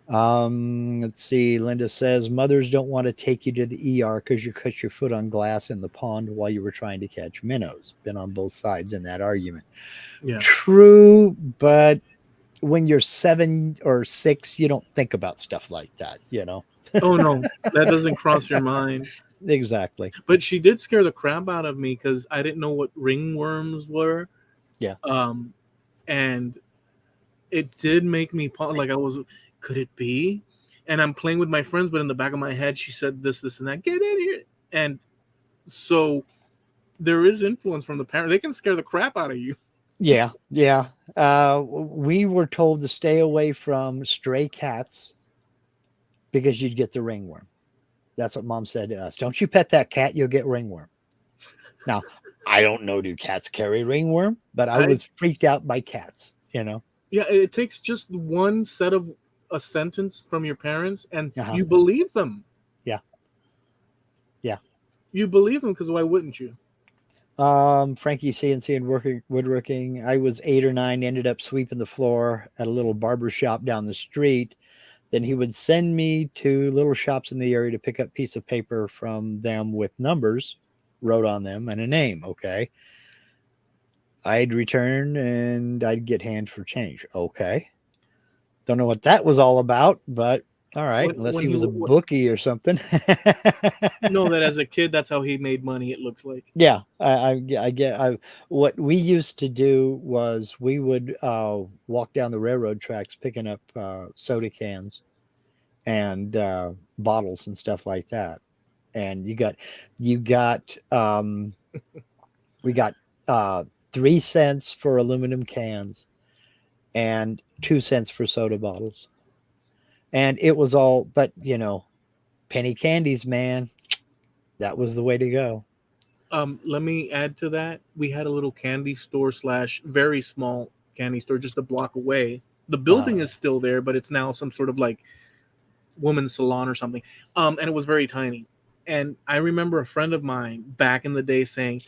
Let's see. Linda says mothers don't want to take you to the ER because you cut your foot on glass in the pond while you were trying to catch minnows. Been on both sides in that argument. Yeah. True, but when you're 7 or 6, you don't think about stuff like that. Oh no, that doesn't cross your mind. Exactly. But she did scare the crap out of me because I didn't know what ringworms were. Yeah. And it did make me like I was. Could it be? And I'm playing with my friends, but in the back of my head, she said this, and that. Get in here! And so there is influence from the parent. They can scare the crap out of you. Yeah. Yeah. We were told to stay away from stray cats because you'd get the ringworm. That's what mom said to us. Don't you pet that cat, you'll get ringworm. Now, I don't know, do cats carry ringworm? But I was freaked out by cats. Yeah, it takes just one set of a sentence from your parents, and Uh-huh. you believe them. Yeah. Yeah. You believe them because why wouldn't you? Frankie CNC and woodworking. I was 8 or 9, ended up sweeping the floor at a little barber shop down the street. Then he would send me to little shops in the area to pick up a piece of paper from them with numbers wrote on them and a name. Okay. I'd return and I'd get hand for change. Okay. Don't know what that was all about, but all right. Unless he was a bookie or something. No, that as a kid, that's how he made money. It looks like. Yeah, I get. What we used to do was we would walk down the railroad tracks picking up soda cans and bottles and stuff like that. And we got 3 cents for aluminum cans and 2 cents for soda bottles. And it was all, but penny candies, man, that was the way to go. Let me add to that. We had a little candy store / very small candy store just a block away. The building is still there, but it's now some sort of like woman's salon or something. And it was very tiny. And I remember a friend of mine back in the day saying,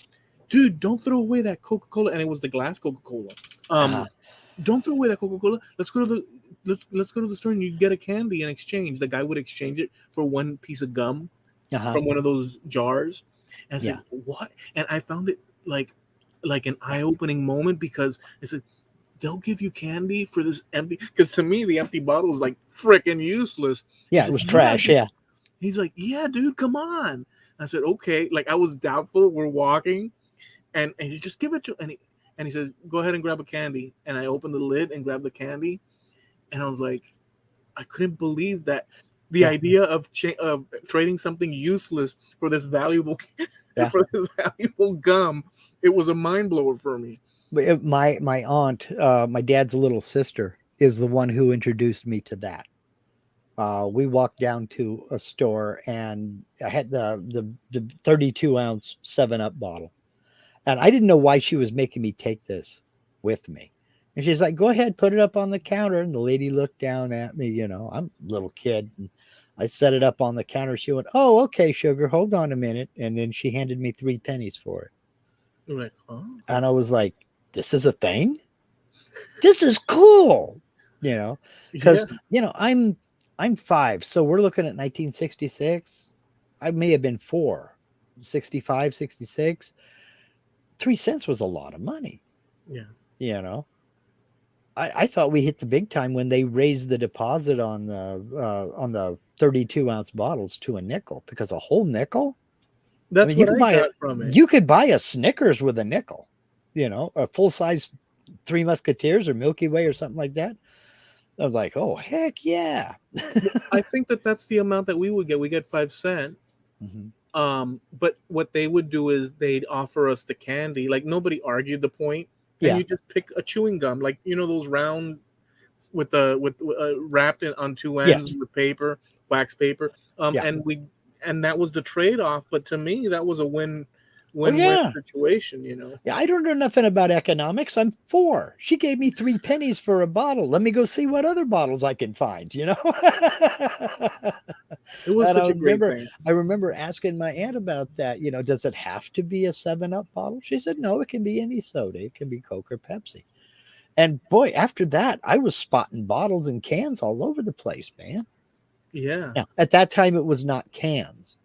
"Dude, don't throw away that Coca-Cola." And it was the glass Coca-Cola. Don't throw away that Coca-Cola. Let's go to the store and you get a candy in exchange. The guy would exchange it for one piece of gum from one of those jars. And I said, "What?" And I found it like an eye-opening moment because I said, they'll give you candy for this empty, because to me the empty bottle was like freaking useless. Yeah, it was trash. Yeah. He's like, "Yeah, dude, come on." I said, "Okay." Like I was doubtful. We're walking, and he just give it to, and he says, "Go ahead and grab a candy." And I opened the lid and grabbed the candy, and I was like, I couldn't believe that the idea of trading something useless for this valuable for this valuable gum, it was a mind blower for me. But my aunt, my dad's little sister, is the one who introduced me to that. We walked down to a store and I had the 32-ounce 7-Up bottle, and I didn't know why she was making me take this with me. And she's like, "Go ahead, put it up on the counter." And the lady looked down at me. I'm a little kid. And I set it up on the counter. She went, "Oh, okay, sugar. Hold on a minute." And then she handed me 3 pennies for it. You're like, oh. And I was like, "This is a thing? This is cool." Because I'm 5, so we're looking at 1966. I may have been 4, 65, 66. 3 cents was a lot of money. Yeah. I thought we hit the big time when they raised the deposit on the 32-ounce bottles to a nickel, because a whole nickel. That's what I got from it. You could buy a Snickers with a nickel, a full size Three Musketeers or Milky Way or something like that. I was like, oh heck yeah! I think that's the amount that we would get. We get 5 cents. Mm-hmm. But what they would do is they'd offer us the candy. Like, nobody argued the point. And you just pick a chewing gum, like, those round with wrapped on 2 ends with paper, wax paper. And that was the trade-off. But to me, that was a win situation, Yeah, I don't know nothing about economics. I'm 4. She gave me 3 pennies for a bottle. Let me go see what other bottles I can find, It was such a great thing. I remember asking my aunt about that. Does it have to be a 7-Up bottle? She said, no, it can be any soda. It can be Coke or Pepsi. And boy, after that, I was spotting bottles and cans all over the place, man. Yeah. Now, at that time, it was not cans.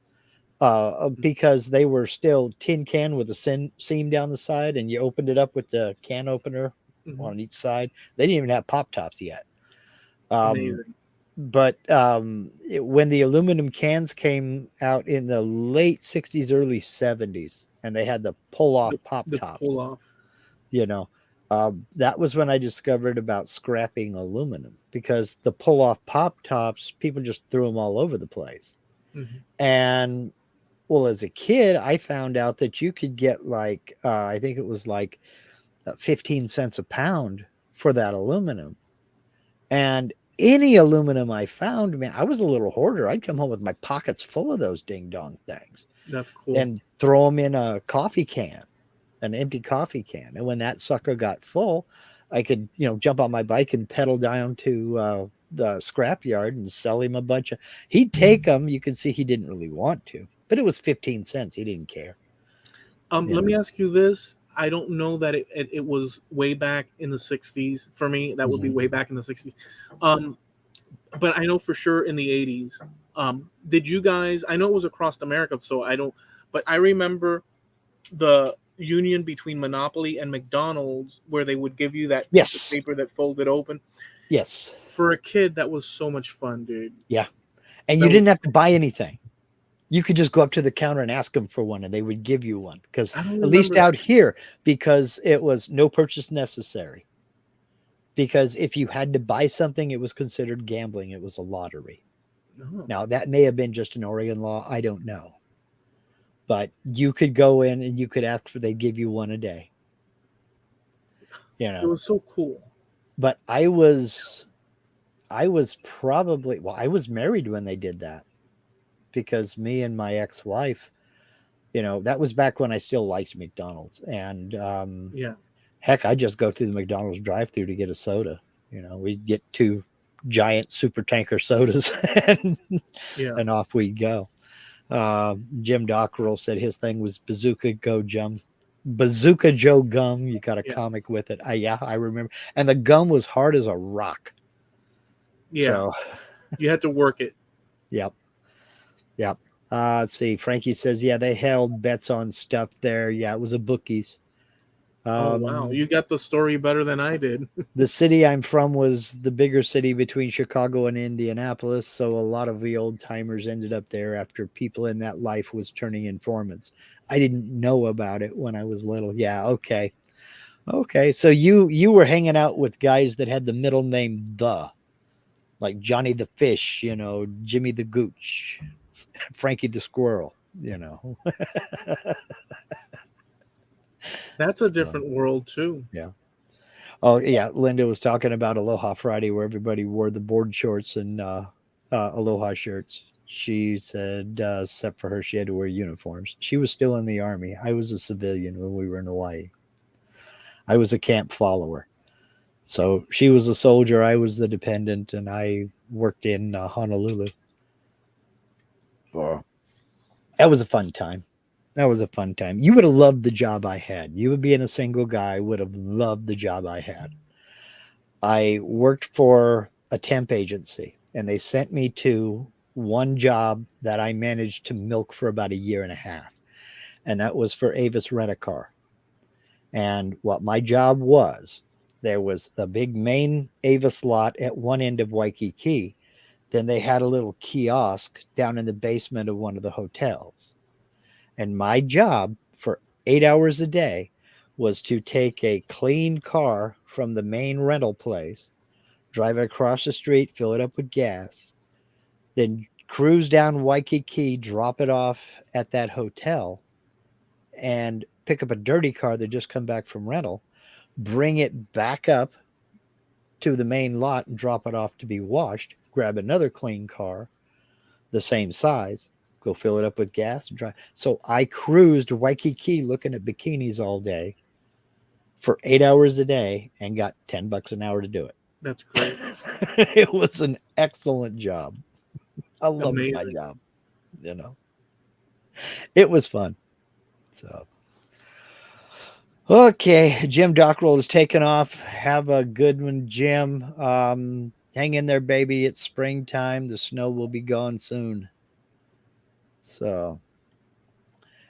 Because they were still tin can with a seam down the side, and you opened it up with the can opener on each side. They didn't even have pop tops yet. Amazing. But when the aluminum cans came out in the late 60s, early 70s, and they had the pull-off pop tops, pull-off. That was when I discovered about scrapping aluminum, because the pull-off pop tops, people just threw them all over the place. And well, as a kid, I found out that you could get like, I think it was like 15 cents a pound for that aluminum. And any aluminum I found, man, I was a little hoarder. I'd come home with my pockets full of those ding dong things. That's cool. And throw them in a coffee can, an empty coffee can. And when that sucker got full, I could, jump on my bike and pedal down to the scrapyard and sell him a bunch of. He'd take them. You could see he didn't really want to. But it was 15 cents. He didn't care. Let me ask you this. I don't know that it was way back in the 60s. For me, that would be way back in the 60s. But I know for sure in the 80s. Did you guys, I know it was across America, so I don't, but I remember the union between Monopoly and McDonald's where they would give you that piece of paper that folded open. Yes. For a kid, that was so much fun, dude. Yeah. And you didn't have to buy anything. You could just go up to the counter and ask them for one, and they would give you one. Because at least out here, because it was no purchase necessary. Because if you had to buy something, it was considered gambling. It was a lottery. Oh. Now, that may have been just an Oregon law. I don't know. But you could go in and you could ask for, they'd give you one a day. It was so cool. But I was probably, I was married when they did that. Because me and my ex-wife, that was back when I still liked McDonald's. And heck, I just go through the McDonald's drive-thru to get a soda. We'd get 2 giant super tanker sodas and off we'd go. Jim Dockrell said his thing was Bazooka Joe gum. You got a comic with it. I remember. And the gum was hard as a rock. Yeah. So you had to work it. Yep. Let's see. Frankie says, they held bets on stuff there. Yeah, it was a bookies. Oh, wow. You got the story better than I did. The city I'm from was the bigger city between Chicago and Indianapolis. So a lot of the old timers ended up there after people in that life was turning informants. I didn't know about it when I was little. Yeah. Okay. So you were hanging out with guys that had the middle name, like Johnny the Fish, Jimmy the Gooch, Frankie the Squirrel, That's a different world too. Yeah. Oh yeah. Linda was talking about Aloha Friday, where everybody wore the board shorts and Aloha shirts. She said, except for her, she had to wear uniforms. She was still in the Army. I was a civilian when we were in Hawaii. I was a camp follower. So she was a soldier. I was the dependent, and I worked in Honolulu. Oh, that was a fun time. That was a fun time. You would have loved the job I had. You would being a single guy would have loved the job I had. I worked for a temp agency and they sent me to one job that I managed to milk for about a year and a half. And that was for Avis Rent a Car. And what my job was, there was a big main Avis lot at one end of Waikiki. Then they had a little kiosk down in the basement of one of the hotels. And my job for 8 hours a day was to take a clean car from the main rental place, drive it across the street, fill it up with gas, then cruise down Waikiki, drop it off at that hotel, and pick up a dirty car that just come back from rental, bring it back up to the main lot and drop it off to be washed, grab another clean car, the same size, go fill it up with gas and drive. So I cruised Waikiki looking at bikinis all day for 8 hours a day and got $10 an hour to do it. That's great. It was an excellent job. I loved Amazing. my job. You know, it was fun. So, okay, Jim Dockrell is taken off. Have a good one, Jim. Hang in there, baby. It's springtime. The snow will be gone soon. So,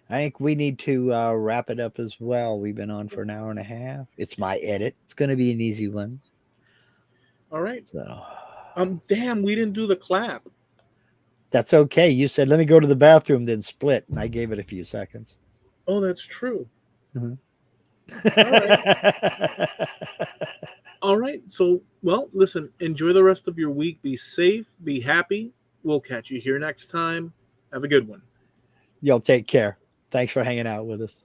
I think we need to wrap it up as well. We've been on for an hour and a half. It's my edit. It's going to be an easy one. All right. So, damn, we didn't do the clap. that's okay. You said, let me go to the bathroom, then split. And I gave it a few seconds. Oh, that's true. Mm-hmm. All right. So, well, listen, enjoy the rest of your week. Be safe. Be happy. We'll catch you here next time. Have a good one. Y'all take care. Thanks for hanging out with us.